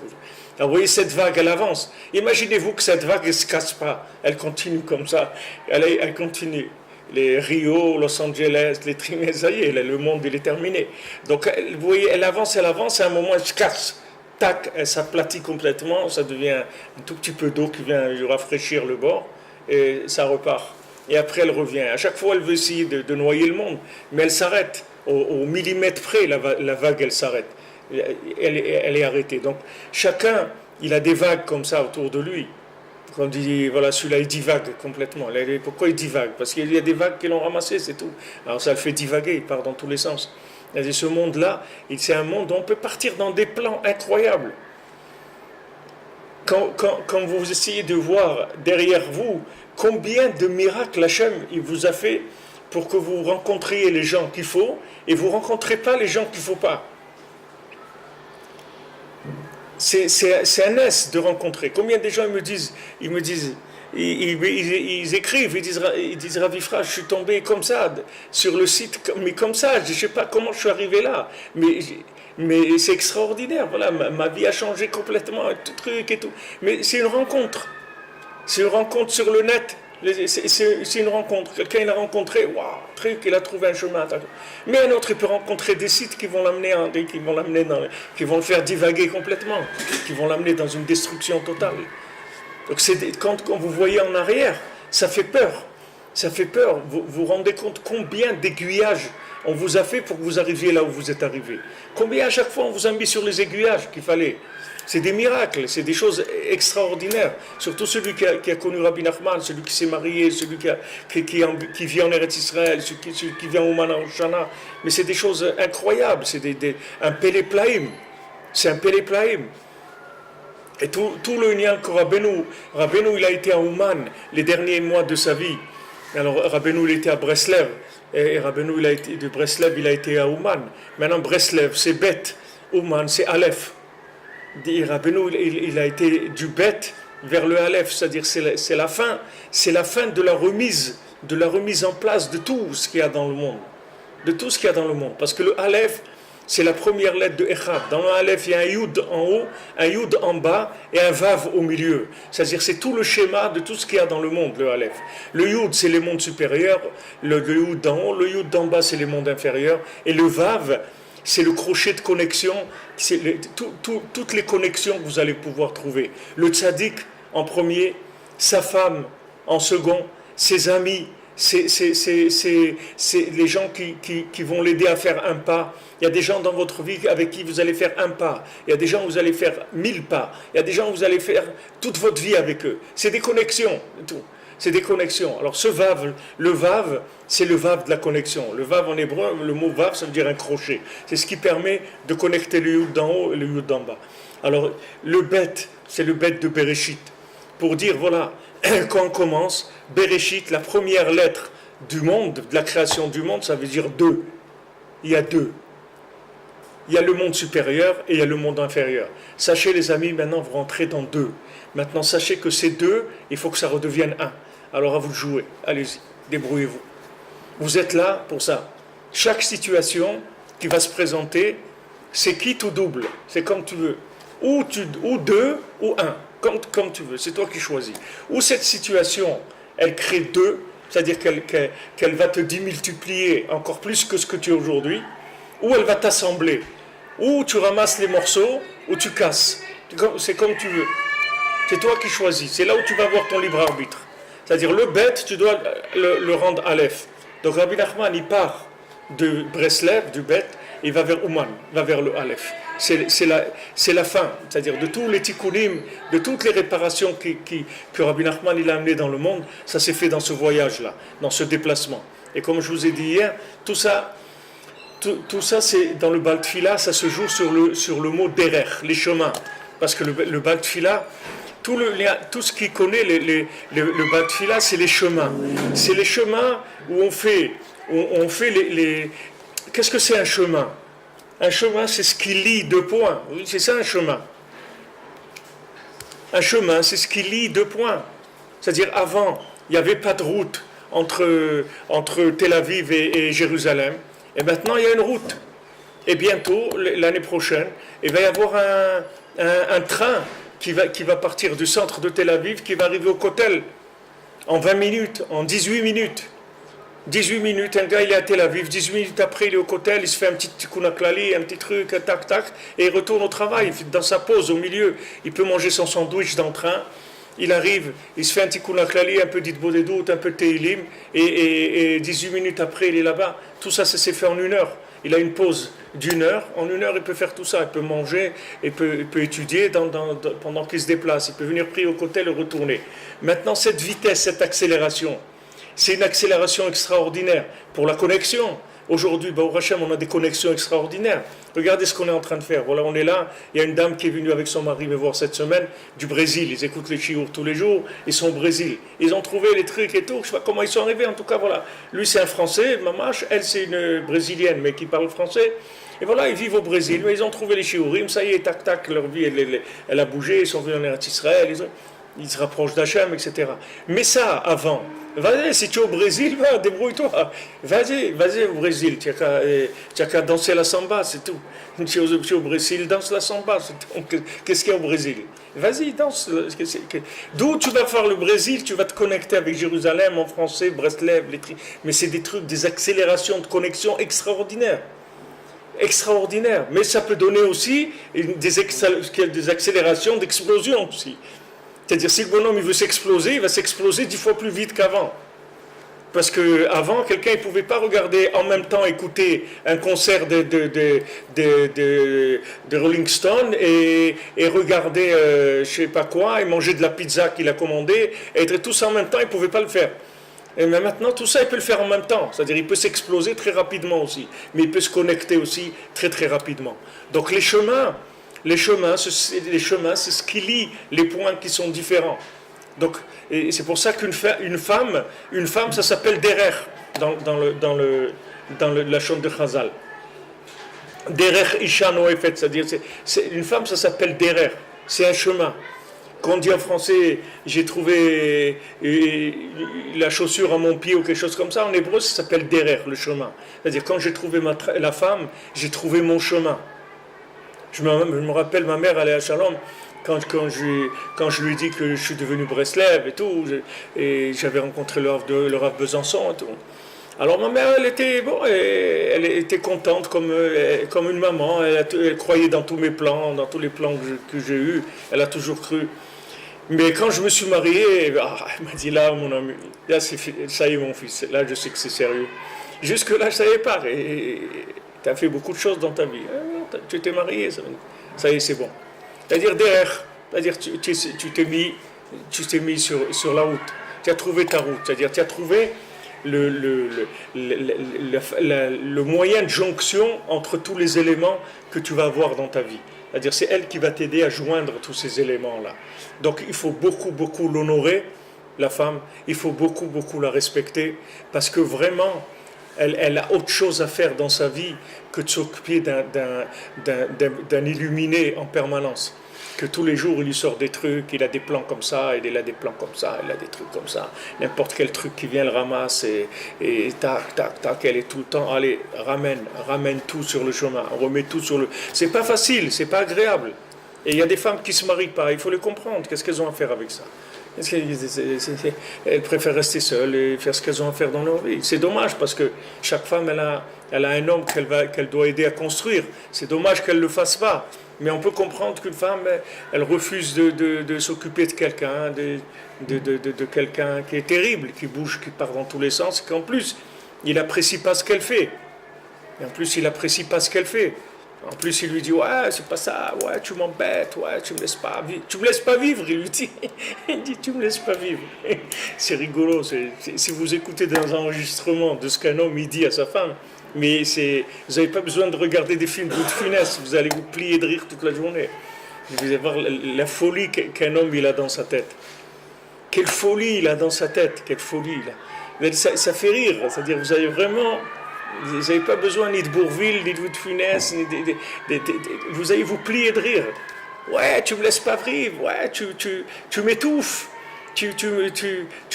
Alors vous voyez, cette vague, elle avance. Imaginez-vous que cette vague, elle ne se casse pas. Elle continue comme ça. Elle continue. Les Rio, Los Angeles, les Trinidad, ça y est, le monde, il est terminé. Donc vous voyez, elle avance, et à un moment, elle se casse. Tac, elle s'aplatit complètement, ça devient un tout petit peu d'eau qui vient rafraîchir le bord, et ça repart. Et après, elle revient. À chaque fois, elle veut essayer de noyer le monde, mais elle s'arrête. Au millimètre près, la vague, elle s'arrête. Elle est arrêtée. Donc, chacun, il a des vagues comme ça autour de lui. Quand on dit, voilà, celui-là, il divague complètement. Pourquoi il divague? Parce qu'il y a des vagues qui l'ont ramassé, c'est tout. Alors, ça le fait divaguer, il part dans tous les sens. Et ce monde-là, c'est un monde où on peut partir dans des plans incroyables. Quand vous essayez de voir derrière vous combien de miracles Hachem il vous a fait pour que vous rencontriez les gens qu'il faut et vous ne rencontrez pas les gens qu'il ne faut pas. C'est un S de rencontrer. Combien de gens ils écrivent, ils disent Ravifra, je suis tombé comme ça sur le site, mais comme ça, je ne sais pas comment je suis arrivé là, mais c'est extraordinaire. Voilà, ma vie a changé complètement, tout truc et tout. Mais c'est une rencontre sur le net. C'est une rencontre. Quelqu'un il a rencontré, waouh, truc, il a trouvé un chemin. Mais un autre, il peut rencontrer des sites qui vont qui vont le faire divaguer complètement, qui vont l'amener dans une destruction totale. Donc quand vous voyez en arrière, ça fait peur. Ça fait peur. Vous vous rendez compte combien d'aiguillages on vous a fait pour que vous arriviez là où vous êtes arrivé. Combien à chaque fois on vous a mis sur les aiguillages qu'il fallait. C'est des miracles, c'est des choses extraordinaires. Surtout celui qui a connu Rabbi Nachman, celui qui s'est marié, celui qui vit en Eretz Israël, celui qui vient au Mana Shana. Mais c'est des choses incroyables, c'est un Péléplaïm. C'est un Péléplaïm. Et tout le lien que Rabbeinu, il a été à Ouman les derniers mois de sa vie. Alors Rabbeinu, il était à Breslev. Et Rabbeinu, de Breslev, il a été à Ouman. Maintenant, Breslev, c'est Bet. Ouman, c'est Aleph. Rabbeinu, il a été du Bet vers le Aleph, c'est-à-dire c'est la fin de la remise en place de tout ce qu'il y a dans le monde. De tout ce qu'il y a dans le monde. Parce que le Aleph, c'est la première lettre de Echad. Dans le Aleph, il y a un Yud en haut, un Yud en bas et un Vav au milieu. C'est-à-dire c'est tout le schéma de tout ce qu'il y a dans le monde, le Aleph. Le Yud, c'est les mondes supérieurs, le Yud d'en haut, le Yud d'en bas, c'est les mondes inférieurs, et le Vav, c'est le crochet de connexion, c'est toutes les connexions que vous allez pouvoir trouver. Le tzaddik en premier, sa femme en second, ses amis, c'est les gens qui vont l'aider à faire un pas. Il y a des gens dans votre vie avec qui vous allez faire un pas. Il y a des gens où vous allez faire 1000 pas. Il y a des gens où vous allez faire toute votre vie avec eux. C'est des connexions, tout. C'est des connexions. Alors ce vav, le vav, c'est le vav de la connexion. Le vav en hébreu, le mot vav, ça veut dire un crochet. C'est ce qui permet de connecter le yud d'en haut et le yud d'en bas. Alors le bet, c'est le bet de Bereshit. Pour dire, voilà, quand on commence, Bereshit, la première lettre du monde, de la création du monde, ça veut dire deux. Il y a deux. Il y a le monde supérieur et il y a le monde inférieur. Sachez les amis, maintenant vous rentrez dans deux. Maintenant sachez que ces deux, il faut que ça redevienne un. Alors à vous de jouer, allez-y, débrouillez-vous. Vous êtes là pour ça. Chaque situation qui va se présenter, c'est quitte ou double, c'est comme tu veux. Ou deux ou un, comme tu veux, c'est toi qui choisis. Ou cette situation, elle crée deux, c'est-à-dire qu'elle va te démultiplier encore plus que ce que tu es aujourd'hui, ou elle va t'assembler. Ou tu ramasses les morceaux, ou tu casses. C'est comme tu veux. C'est toi qui choisis. C'est là où tu vas avoir ton libre arbitre. C'est-à-dire le bête, tu dois le rendre Aleph. Donc Rabbi Nachman, il part de Breslev, du bête, il va vers Ouman, il va vers le Aleph. C'est la fin. C'est-à-dire de tous les tikkunim, de toutes les réparations que Rabbi Nachman il a amenées dans le monde, ça s'est fait dans ce voyage-là, dans ce déplacement. Et comme je vous ai dit hier, tout ça, c'est dans le Baal Tfila, ça se joue sur le mot derer, les chemins. Parce que le Baal Tfila, tout ce qui connaît le Baal Tfila, c'est les chemins. C'est les chemins où on fait les. Qu'est-ce que c'est un chemin? Un chemin, c'est ce qui lie deux points. Oui, c'est ça un chemin. Un chemin, c'est ce qui lie deux points. C'est-à-dire, avant, il n'y avait pas de route entre Tel Aviv et Jérusalem. Et maintenant, il y a une route. Et bientôt, l'année prochaine, il va y avoir un train qui va partir du centre de Tel Aviv, qui va arriver au Kotel en 20 minutes, en 18 minutes. 18 minutes, un gars il est à Tel Aviv, 18 minutes après il est au Kotel, il se fait un petit tikkun klali, un petit truc, un tac tac, et il retourne au travail, dans sa pause au milieu. Il peut manger son sandwich dans le train, il arrive, il se fait un tikkun klali, un peu d'itbodedut, un peu de teilim, et 18 minutes après il est là-bas. Tout ça, ça s'est fait en 1 heure. Il a une pause d'1 heure, en 1 heure il peut faire tout ça, il peut manger, il peut étudier pendant qu'il se déplace, il peut venir prier au Kotel et retourner. Maintenant cette vitesse, cette accélération, c'est une accélération extraordinaire pour la connexion. Aujourd'hui, au Hachem, on a des connexions extraordinaires. Regardez ce qu'on est en train de faire. Voilà, on est là. Il y a une dame qui est venue avec son mari me voir cette semaine du Brésil. Ils écoutent les chiours tous les jours. Ils sont au Brésil. Ils ont trouvé les trucs et tout. Je ne sais pas comment ils sont arrivés. En tout cas, voilà. Lui, c'est un Français, Mamache. Elle, c'est une Brésilienne, mais qui parle français. Et voilà, ils vivent au Brésil. Mais ils ont trouvé les chiours. Ça y est, tac, tac, leur vie, elle a bougé. Ils sont venus en Eretz Israël. Ils se rapprochent d'Hachem, etc. Mais ça, avant, vas-y, si tu es au Brésil, va, débrouille-toi. Vas-y au Brésil, tu n'as qu'à danser la samba, c'est tout. Tu es au Brésil, danse la samba, c'est tout. Qu'est-ce qu'il y a au Brésil? Vas-y, danse. D'où tu vas faire le Brésil, tu vas te connecter avec Jérusalem en français, Breslev, mais c'est des trucs, des accélérations de connexion extraordinaires. Extraordinaires. Mais ça peut donner aussi des accélérations d'explosion aussi. C'est-à-dire, si le bonhomme il veut s'exploser, il va s'exploser 10 fois plus vite qu'avant. Parce qu'avant, quelqu'un ne pouvait pas regarder en même temps, écouter un concert de Rolling Stone et regarder je ne sais pas quoi, et manger de la pizza qu'il a commandée, et être tout ça en même temps, il ne pouvait pas le faire. Et mais maintenant, tout ça, il peut le faire en même temps. C'est-à-dire, il peut s'exploser très rapidement aussi. Mais il peut se connecter aussi très très rapidement. Donc les chemins, c'est ce qui lie les points qui sont différents. Donc, et c'est pour ça qu'une femme, ça s'appelle derer dans la chambre de Chazal. Derer Isha Noefet, c'est-à-dire, une femme, ça s'appelle derer. C'est un chemin. Quand on dit en français, j'ai trouvé la chaussure à mon pied ou quelque chose comme ça, en hébreu, ça s'appelle derer, le chemin. C'est-à-dire, quand j'ai trouvé la femme, j'ai trouvé mon chemin. Je me rappelle, ma mère, elle est à Shalom, quand je lui ai dit que je suis devenu Breslev et tout, et j'avais rencontré le Rav Besançon et tout. Alors ma mère, elle était contente comme une maman, elle croyait dans tous mes plans, dans tous les plans que j'ai eus, elle a toujours cru. Mais quand je me suis marié, elle m'a dit là, mon ami, là, ça y est mon fils, là je sais que c'est sérieux. Jusque-là, je ne savais pas. Tu as fait beaucoup de choses dans ta vie. Tu t'es marié, ça y est, c'est bon. C'est-à-dire derrière, c'est-à-dire tu t'es mis sur la route. Tu as trouvé ta route. C'est-à-dire tu as trouvé le moyen de jonction entre tous les éléments que tu vas avoir dans ta vie. C'est-à-dire c'est elle qui va t'aider à joindre tous ces éléments-là. Donc il faut beaucoup, beaucoup l'honorer, la femme. Il faut beaucoup, beaucoup la respecter parce que vraiment, elle a autre chose à faire dans sa vie que de s'occuper d'un illuminé en permanence. Que tous les jours, il lui sort des trucs, il a des plans comme ça, il a des plans comme ça, il a des trucs comme ça. N'importe quel truc qui vient, le ramasse et tac, tac, tac, elle est tout le temps, allez, ramène tout sur le chemin, remet tout sur le... C'est pas facile, c'est pas agréable. Et il y a des femmes qui se marient pas, il faut les comprendre, qu'est-ce qu'elles ont à faire avec ça? Elles préfèrent rester seules et faire ce qu'elles ont à faire dans leur vie. C'est dommage parce que chaque femme, elle a un homme qu'elle doit aider à construire. C'est dommage qu'elle ne le fasse pas. Mais on peut comprendre qu'une femme, elle refuse de s'occuper de quelqu'un, de quelqu'un qui est terrible, qui bouge, qui part dans tous les sens, et qu'en plus, il n'apprécie pas ce qu'elle fait. Et en plus, il n'apprécie pas ce qu'elle fait. En plus, il lui dit, ouais, c'est pas ça, ouais, tu m'embêtes, ouais, tu me laisses pas vivre. Tu me laisses pas vivre, il lui dit. Il dit, tu me laisses pas vivre. C'est rigolo. Si vous écoutez dans un enregistrement de ce qu'un homme il dit à sa femme, mais vous n'avez pas besoin de regarder des films de funeste, vous allez vous plier de rire toute la journée. Vous allez voir la folie qu'un homme il a dans sa tête. Quelle folie il a dans sa tête, quelle folie il a. Ça fait rire, c'est-à-dire vous avez vraiment... Vous n'avez pas besoin ni de Bourville, ni de Funès, vous allez vous plier de rire. Ouais, tu me laisses pas vivre, ouais, tu m'étouffes, tu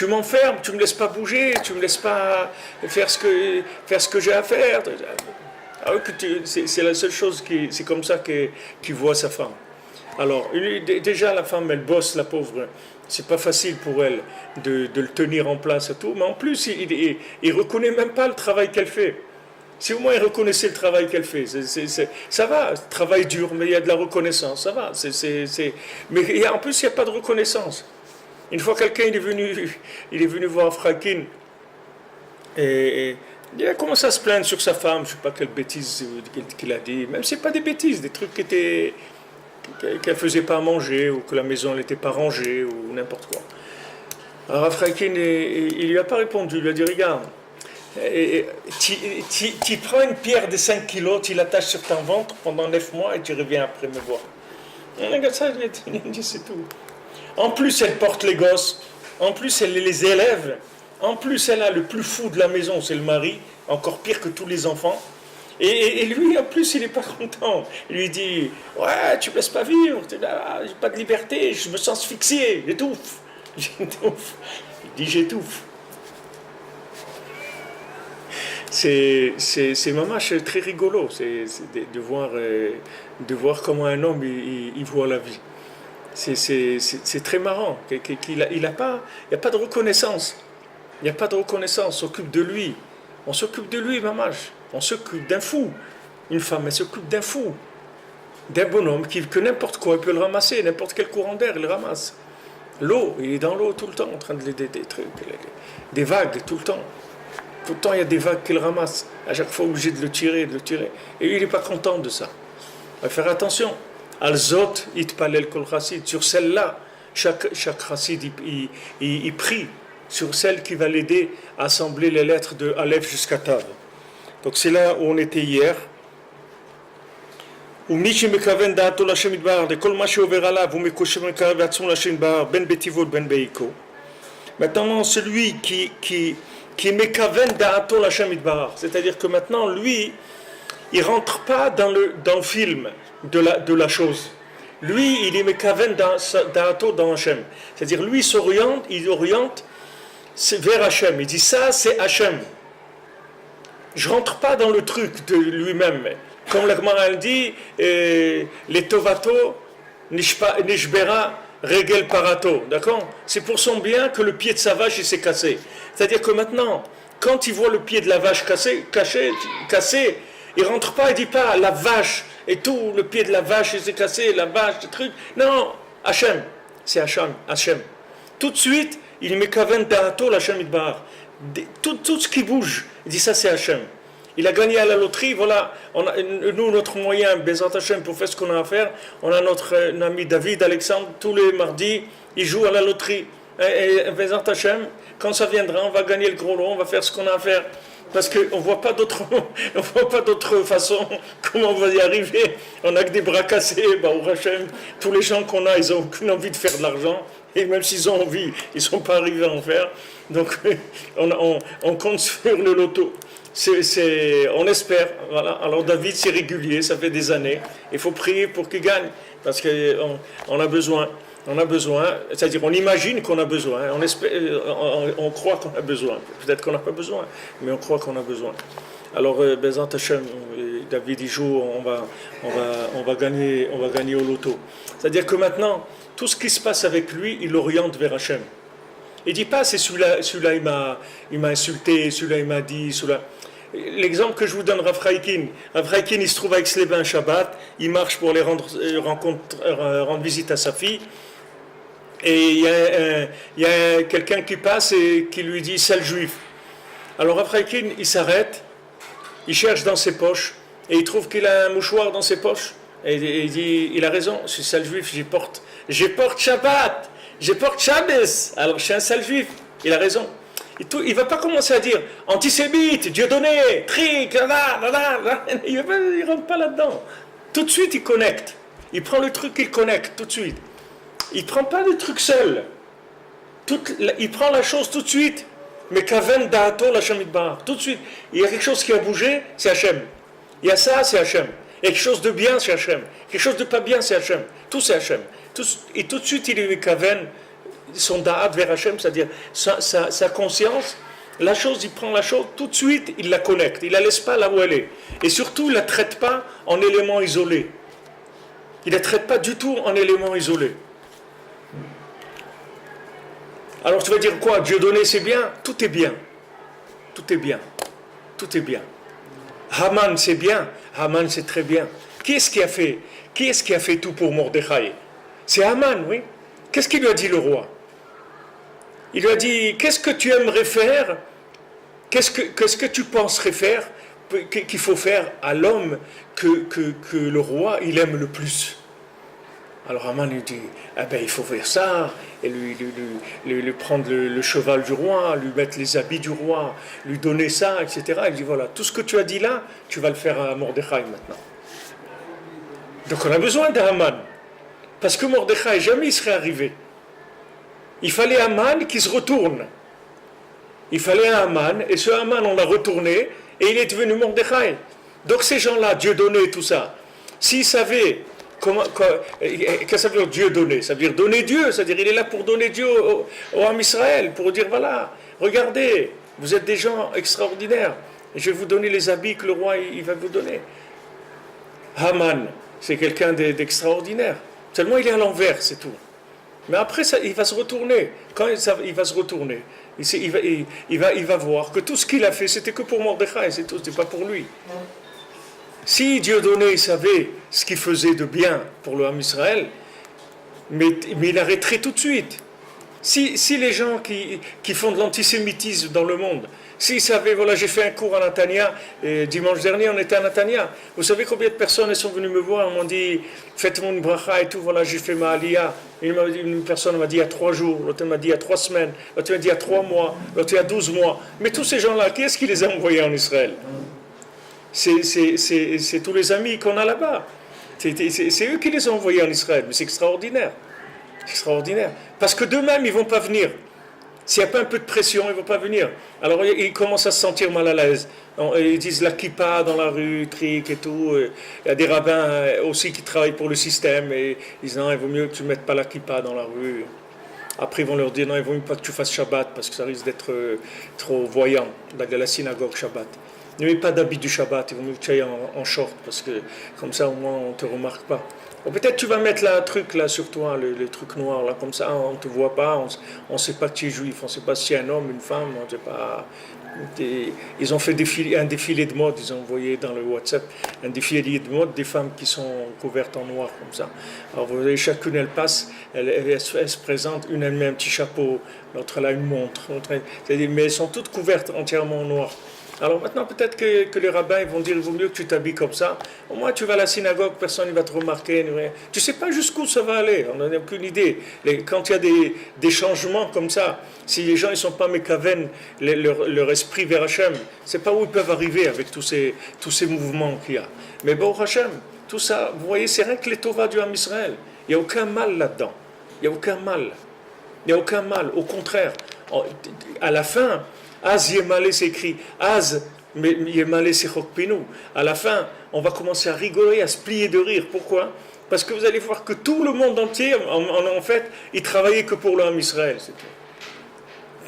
m'enfermes, tu me laisses pas bouger, tu me laisses pas faire ce que j'ai à faire. Alors que c'est la seule chose c'est comme ça qu'il voit sa femme. Alors, déjà, la femme, elle bosse, la pauvre. C'est pas facile pour elle de le tenir en place et tout. Mais en plus, il reconnaît même pas le travail qu'elle fait. Si au moins il reconnaissait le travail qu'elle fait, ça va, travail dur, mais il y a de la reconnaissance, ça va. Mais en plus, il n'y a pas de reconnaissance. Une fois, quelqu'un il est venu voir Frakin et il a commencé à se plaindre sur sa femme, je ne sais pas quelle bêtise qu'il a dit, même si ce n'est pas des bêtises, des trucs qu'elle ne faisait pas à manger, ou que la maison n'était pas rangée, ou n'importe quoi. Alors Frakin, il lui a pas répondu, il lui a dit, regarde, tu prends une pierre de 5 kilos, tu l'attaches sur ton ventre pendant 9 mois et tu reviens après me voir. Ça, il a dit, c'est tout. En plus, elle porte les gosses, en plus, elle les élève, en plus, elle a le plus fou de la maison, c'est le mari, encore pire que tous les enfants. Et lui, en plus, il n'est pas content. Il lui dit, ouais, tu ne me laisses pas vivre, j'ai pas de liberté, je me sens asphyxié, j'étouffe. J'étouffe. Il dit, j'étouffe. C'est mamache très rigolo, de voir comment un homme il voit la vie. C'est très marrant. Il n'y a pas de reconnaissance. Il n'y a pas de reconnaissance. On s'occupe de lui. On s'occupe de lui, mamache. On s'occupe d'un fou. Une femme, elle s'occupe d'un fou. D'un bonhomme que n'importe quoi, il peut le ramasser. N'importe quel courant d'air, il le ramasse. L'eau, il est dans l'eau tout le temps, en train de des trucs. Des vagues, tout le temps. Tout le temps, il y a des vagues qu'il ramasse. À chaque fois, obligé de le tirer. Et lui, il n'est pas content de ça. Il va faire attention. Al-Zot, itpalel kol chassid. Sur celle-là, chaque chassid, il prie sur celle qui va l'aider à assembler les lettres de Aleph jusqu'à Tav. Donc c'est là où on était hier. ומי שמכוון דעתו להשם יתברך לכל מה שעובר עליו הוא מקרב עצמו להשם יתברך בין בטבעו בין בעיקו. Maintenant, celui qui mekaven da'ato l'Hashem Yitbarach, c'est-à-dire que maintenant, lui, il rentre pas dans le film de la chose. Lui, il est mekaven da'ato dans Hachem. C'est-à-dire, lui, il oriente vers Hachem. Il dit, ça, c'est Hachem. Je rentre pas dans le truc de lui-même. Comme la Gemara dit, les tovato nishbera regel parato, d'accord? C'est pour son bien que le pied de sa vache il s'est cassé. C'est-à-dire que maintenant, quand il voit le pied de la vache cassé, il rentre pas, il dit pas la vache et tout, le pied de la vache il s'est cassé, la vache, le truc. Non, Hachem, c'est Hachem. Tout de suite, il met kaven da'ato l'Hachem Yitbarach. Tout ce qui bouge, il dit ça c'est Hachem. Il a gagné à la loterie, voilà. Nous, notre moyen, Bezat Hashem, pour faire ce qu'on a à faire, on a notre ami David Alexandre, tous les mardis, il joue à la loterie. Et Bezat Hashem, quand ça viendra, on va gagner le gros lot, on va faire ce qu'on a à faire. Parce qu'on ne voit pas d'autre façon comment on va y arriver. On n'a que des bras cassés, au Hashem. Tous les gens qu'on a, ils n'ont aucune envie de faire de l'argent. Et même s'ils ont envie, ils ne sont pas arrivés à en faire. Donc, on compte sur le loto. On espère, voilà. Alors David, c'est régulier, ça fait des années. Il faut prier pour qu'il gagne, parce qu'on a besoin. On a besoin, c'est-à-dire on imagine qu'on a besoin, on croit qu'on a besoin. Peut-être qu'on n'a pas besoin, mais on croit qu'on a besoin. Alors, Bezat Hashem, David, il joue, on va gagner au loto. C'est-à-dire que maintenant, tout ce qui se passe avec lui, il l'oriente vers Hashem. Il ne dit pas, c'est celui-là il m'a insulté, celui-là il m'a dit, celui-là. L'exemple que je vous donne, Rav Chaikin, il se trouve avec Sleba un Shabbat, il marche pour rendre visite à sa fille, et il y a quelqu'un qui passe et qui lui dit, c'est le juif. Alors Rav Chaikin, il s'arrête, il cherche dans ses poches, et il trouve qu'il a un mouchoir dans ses poches, et il dit, il a raison, je suis sale juif, je porte Shabbat, je porte Shabbos, alors je suis un sale juif, il a raison. Il ne va pas commencer à dire antisémite, Dieu donné, trick, il ne rentre pas là-dedans. Tout de suite, il connecte. Il prend le truc, il connecte tout de suite. Il ne prend pas le truc seul. Il prend la chose tout de suite. Mais kaven da'ato l'Hashem Yitbarach. Tout de suite. Il y a quelque chose qui a bougé, c'est Hachem. Il y a ça, c'est Hachem. Et quelque chose de bien, c'est Hachem. Quelque chose de pas bien, c'est Hachem. Tout, c'est Hachem. Et tout de suite, il est kaven, son da'at vers Hachem, c'est-à-dire sa conscience. La chose, il prend la chose, tout de suite, il la connecte. Il ne la laisse pas là où elle est. Et surtout, il ne la traite pas en élément isolé. Il ne la traite pas du tout en élément isolé. Alors tu vas dire quoi? Dieu donné, c'est bien? Tout est bien. Tout est bien. Tout est bien. Haman, c'est bien. Haman, c'est très bien. Qui est-ce qui a fait tout pour Mordechai? C'est Haman, oui. Qu'est-ce qu'il lui a dit le roi? Il lui a dit, qu'est-ce que tu aimerais faire? Qu'est-ce que tu penserais faire, qu'il faut faire à l'homme que le roi, il aime le plus? Alors Haman lui dit, il faut faire ça, et lui prendre le cheval du roi, lui mettre les habits du roi, lui donner ça, etc. Il dit, voilà, tout ce que tu as dit là, tu vas le faire à Mordechai maintenant. Donc on a besoin d'Haman, parce que Mordechai, jamais il serait arrivé. Il fallait Haman qui se retourne. Il fallait un Haman, et ce Haman, on l'a retourné, et il est devenu Mordechai. Donc ces gens-là, Dieu donné, tout ça, s'ils savaient qu'est-ce que ça veut dire Dieu donné? Ça veut dire donner Dieu, c'est-à-dire il est là pour donner Dieu au Ham Israël, pour dire voilà, regardez, vous êtes des gens extraordinaires, et je vais vous donner les habits que le roi il va vous donner. Haman, c'est quelqu'un d'extraordinaire, seulement il est à l'envers, c'est tout. Mais après, ça, il va se retourner. Quand il va se retourner, il va voir que tout ce qu'il a fait, c'était que pour Mordechai, c'est tout, c'était pas pour lui. Si Dieu donné, il savait ce qu'il faisait de bien pour le Ham Israël, mais il arrêterait tout de suite. Si les gens qui font de l'antisémitisme dans le monde, s'ils savaient, voilà, j'ai fait un cours à Natania, et dimanche dernier on était à Natania, vous savez combien de personnes sont venues me voir, m'ont dit, faites-moi une bracha et tout, voilà, j'ai fait ma aliyah. Une personne m'a dit il y a 3 jours, l'autre m'a dit il y a 3 semaines, l'autre m'a dit il y a 3 mois, l'autre il y a 12 mois. Mais tous ces gens-là, qui est-ce qui les a envoyés en Israël? C'est tous les amis qu'on a là-bas. C'est eux qui les ont envoyés en Israël, mais c'est extraordinaire. C'est extraordinaire. Parce que d'eux-mêmes, ils ne vont pas venir. S'il n'y a pas un peu de pression, ils ne vont pas venir. Alors ils commencent à se sentir mal à l'aise. Ils disent la kippa dans la rue, trick et tout. Il y a des rabbins aussi qui travaillent pour le système et ils disent non, il vaut mieux que tu ne mettes pas la kippa dans la rue. Après, ils vont leur dire non, il vaut mieux pas que tu fasses Shabbat parce que ça risque d'être trop voyant, la synagogue Shabbat. Ne mets pas d'habit du Shabbat, il vaut mieux que tu ailles en short parce que comme ça au moins on ne te remarque pas. Ou peut-être tu vas mettre là, un truc là sur toi, le truc noir là, comme ça on ne te voit pas, on ne sait pas que tu es juif, on ne sait pas si c'est un homme, une femme, on ne sait pas. Ils ont fait un défilé de mode, ils ont envoyé dans le WhatsApp un défilé de mode des femmes qui sont couvertes en noir comme ça. Alors vous voyez, chacune elle passe, elle se présente, une elle met un petit chapeau, l'autre elle a une montre, mais elles sont toutes couvertes entièrement en noir. Alors maintenant, peut-être que les rabbins ils vont dire il vaut mieux que tu t'habilles comme ça. Au moins, tu vas à la synagogue, personne ne va te remarquer. Tu ne sais pas jusqu'où ça va aller, on n'en a aucune idée. Quand il y a des changements comme ça, si les gens ne sont pas mékaven, leur esprit vers Hachem, c'est pas où ils peuvent arriver avec tous ces mouvements qu'il y a. Mais bon, Hachem, tout ça, vous voyez, c'est rien que les Tovas du Ham Israël. Il n'y a aucun mal là-dedans. Il n'y a aucun mal. Il n'y a aucun mal. Au contraire, à la fin, Az Yemale s'écrit, Az Yemale Sechokpinu. À la fin, on va commencer à rigoler, à se plier de rire. Pourquoi? Parce que vous allez voir que tout le monde entier, en fait, il travaillait que pour le Ham Israël.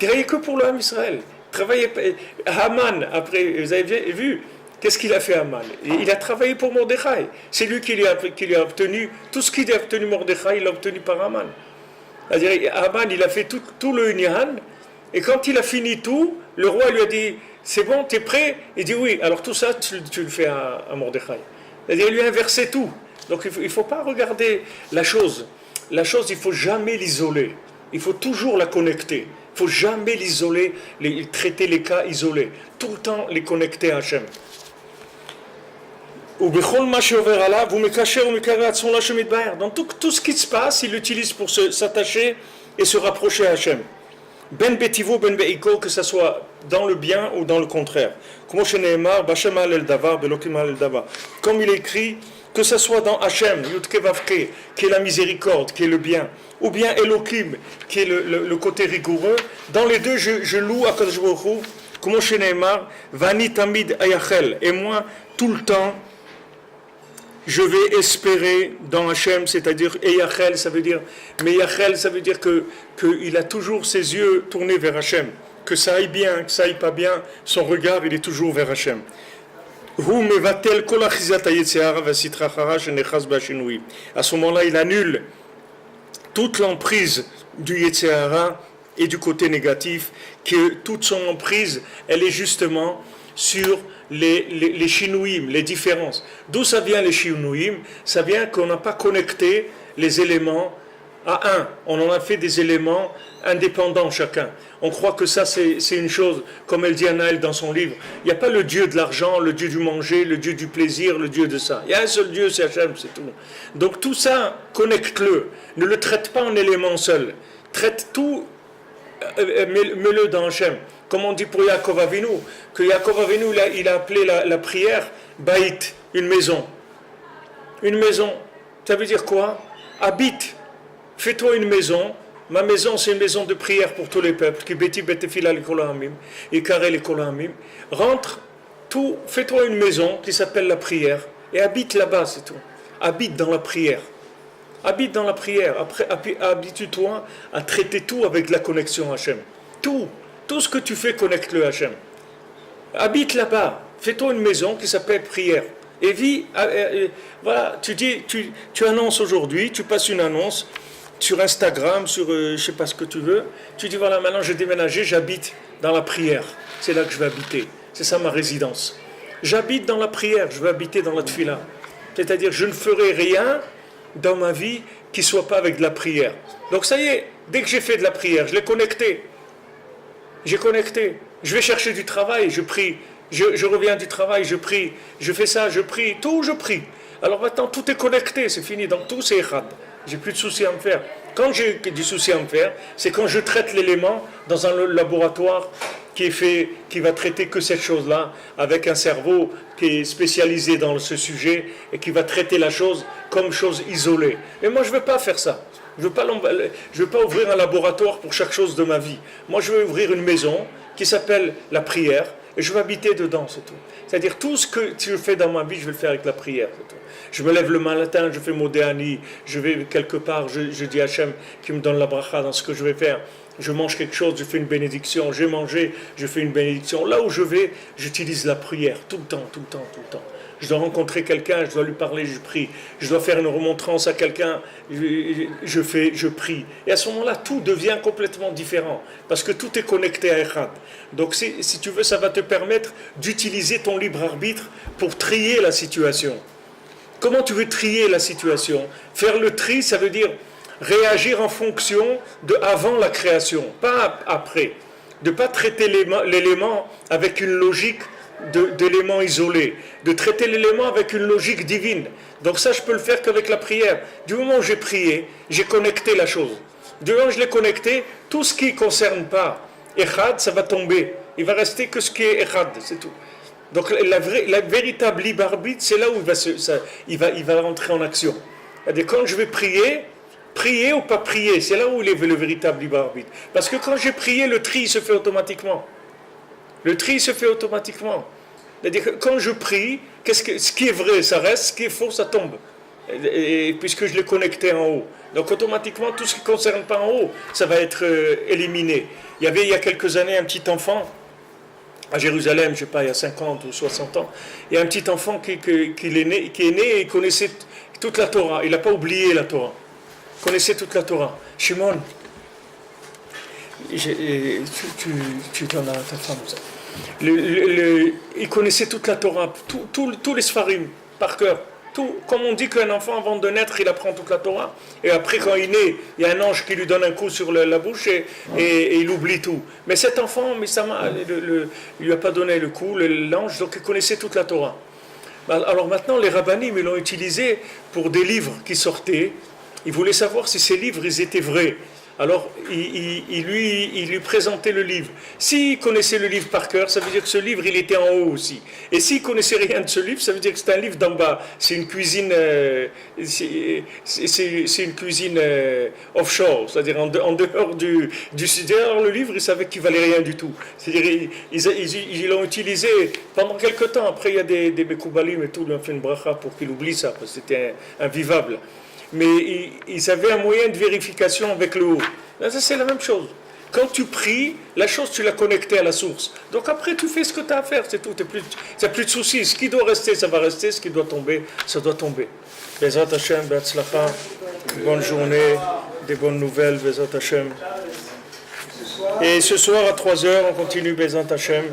Il travaillait que pour le Ham Israël. Haman, après, vous avez vu, qu'est-ce qu'il a fait Haman? Il a travaillé pour Mordechai. C'est lui qui lui a obtenu, tout ce qu'il a obtenu Mordechai, il l'a obtenu par Haman. C'est-à-dire, Haman, il a fait tout le Inyan. Et quand il a fini tout, le roi lui a dit c'est bon, tu es prêt? Il dit oui, alors tout ça tu le fais à Mordechai. C'est-à-dire il lui a inversé tout. Donc il ne faut pas regarder la chose. La chose, il ne faut jamais l'isoler. Il faut toujours la connecter. Il ne faut jamais l'isoler, traiter les cas isolés. Tout le temps les connecter à Hachem. Dans tout ce qui se passe, il l'utilise pour s'attacher et se rapprocher à Hachem. Ben betivo ben beiko, que ça soit dans le bien ou dans le contraire. Comme il est écrit, que ça soit dans Hachem, Yudke Vavke, qui est la miséricorde, qui est le bien, ou bien Elohim, qui est le côté rigoureux. Dans les deux, je loue Akadosh Baruch Hu, Como Sheneemar, Vani Tamid Ayachel, et moi, tout le temps, je vais espérer dans Hachem, c'est-à-dire Eyachel, ça veut dire, mais Eyachel, ça veut dire qu'il a toujours ses yeux tournés vers Hachem, que ça aille bien, que ça aille pas bien, son regard, il est toujours vers Hachem. À ce moment-là, il annule toute l'emprise du Yetzer et du côté négatif, que toute son emprise, elle est justement sur les shinouim, les différences. D'où ça vient les shinouim? Ça vient qu'on n'a pas connecté les éléments à un. On en a fait des éléments indépendants chacun. On croit que ça c'est une chose, comme elle dit Anaël dans son livre. Il n'y a pas le Dieu de l'argent, le Dieu du manger, le Dieu du plaisir, le Dieu de ça. Il y a un seul Dieu, c'est Hachem, c'est tout. Donc tout ça, connecte-le. Ne le traite pas en élément seul. Traite tout, mets-le dans Hachem. Comme on dit pour Yaakov Avinu, que Yaakov Avinu, il a appelé la prière Baït, une maison. Une maison, ça veut dire quoi? Habite, fais-toi une maison. Ma maison, c'est une maison de prière pour tous les peuples. Qui beti betefila les kolahamim, et carré les kolahamim. Rentre, tout, fais-toi une maison qui s'appelle la prière, et habite là-bas, c'est tout. Habite dans la prière. Habite dans la prière. Après, habitue-toi à traiter tout avec la connexion Hachem. Tout ce que tu fais, connecte-le à Hachem. Habite là-bas. Fais-toi une maison qui s'appelle prière. Et vis, voilà, tu annonces aujourd'hui, tu passes une annonce sur Instagram, sur je ne sais pas ce que tu veux. Tu dis voilà, maintenant j'ai déménagé, j'habite dans la prière. C'est là que je vais habiter. C'est ça ma résidence. J'habite dans la prière, je vais habiter dans la tfila. C'est-à-dire, je ne ferai rien dans ma vie qui ne soit pas avec de la prière. Donc ça y est, dès que j'ai fait de la prière, je l'ai connecté. J'ai connecté. Je vais chercher du travail, je prie. Je reviens du travail, je prie. Je fais ça, je prie. Tout, je prie. Alors maintenant, tout est connecté, c'est fini. Donc tout, c'est Echad. J'ai plus de soucis à me faire. Quand j'ai du souci à me faire, c'est quand je traite l'élément dans un laboratoire qui va traiter que cette chose-là, avec un cerveau qui est spécialisé dans ce sujet et qui va traiter la chose comme chose isolée. Mais moi, je ne veux pas faire ça. Je ne veux pas ouvrir un laboratoire pour chaque chose de ma vie. Moi, je veux ouvrir une maison qui s'appelle la prière et je veux habiter dedans, c'est tout. C'est-à-dire, tout ce que je fais dans ma vie, je vais le faire avec la prière, c'est tout. Je me lève le matin, je fais Modéani, je vais quelque part, je dis à Hachem qui me donne la bracha dans ce que je vais faire. Je mange quelque chose, je fais une bénédiction. J'ai mangé, je fais une bénédiction. Là où je vais, j'utilise la prière tout le temps, tout le temps, tout le temps. Je dois rencontrer quelqu'un, je dois lui parler, je prie. Je dois faire une remontrance à quelqu'un, je prie. Et à ce moment-là, tout devient complètement différent. Parce que tout est connecté à Echad. Donc si tu veux, ça va te permettre d'utiliser ton libre arbitre pour trier la situation. Comment tu veux trier la situation? Faire le tri, ça veut dire réagir en fonction de avant la création, pas après. De ne pas traiter l'élément avec une logique d'éléments isolés, de traiter l'élément avec une logique divine. Donc ça, je peux le faire qu'avec la prière. Du moment où j'ai prié, j'ai connecté la chose. Du moment où je l'ai connecté, tout ce qui ne concerne pas Echad, ça va tomber. Il va rester que ce qui est Echad, c'est tout. Donc la véritable libre arbitre, c'est là où il va rentrer en action. C'est-à-dire quand je vais prier ou pas prier, c'est là où il est le véritable libre arbitre. Parce que quand j'ai prié, le tri se fait automatiquement. Le tri se fait automatiquement. C'est-à-dire que quand je prie, ce qui est vrai, ça reste, ce qui est faux, ça tombe. Et puisque je l'ai connecté en haut. Donc automatiquement, tout ce qui ne concerne pas en haut, ça va être éliminé. Il y a quelques années un petit enfant, à Jérusalem, je ne sais pas, il y a 50 ou 60 ans, il y a un petit enfant qui est né et il connaissait toute la Torah. Il n'a pas oublié la Torah. Il connaissait toute la Torah. Shimon, tu donnes à ta femme ça. Il connaissait toute la Torah, tous les Sfarim, par cœur. Comme on dit qu'un enfant, avant de naître, il apprend toute la Torah. Et après, quand il naît, il y a un ange qui lui donne un coup sur la bouche et il oublie tout. Mais cet enfant, il lui a pas donné le coup, l'ange, donc il connaissait toute la Torah. Alors maintenant, les rabbinim, ils l'ont utilisé pour des livres qui sortaient Il voulait savoir si ces livres ils étaient vrais. Alors, il lui présentait le livre. S'il connaissait le livre par cœur, ça veut dire que ce livre, il était en haut aussi. Et s'il connaissait rien de ce livre, ça veut dire que c'est un livre d'en bas. C'est une cuisine, c'est une cuisine offshore, c'est-à-dire en dehors du studio. Alors, le livre, il savait qu'il valait rien du tout. C'est-à-dire, ils l'ont utilisé pendant quelques temps. Après, il y a des Bekoubalim et tout, ils ont fait une bracha pour qu'il oublie ça, parce que c'était invivable. Mais ils avaient un moyen de vérification avec le haut. Là, ça, c'est la même chose. Quand tu pries, la chose, tu l'as connectée à la source. Donc après, tu fais ce que tu as à faire, c'est tout. Tu n'as plus de soucis. Ce qui doit rester, ça va rester. Ce qui doit tomber, ça doit tomber. Bezat Hashem, Be'atzlacha. Bonne journée, des bonnes nouvelles, Bezat Hashem. Et ce soir, à 3h, on continue Bezat Hashem.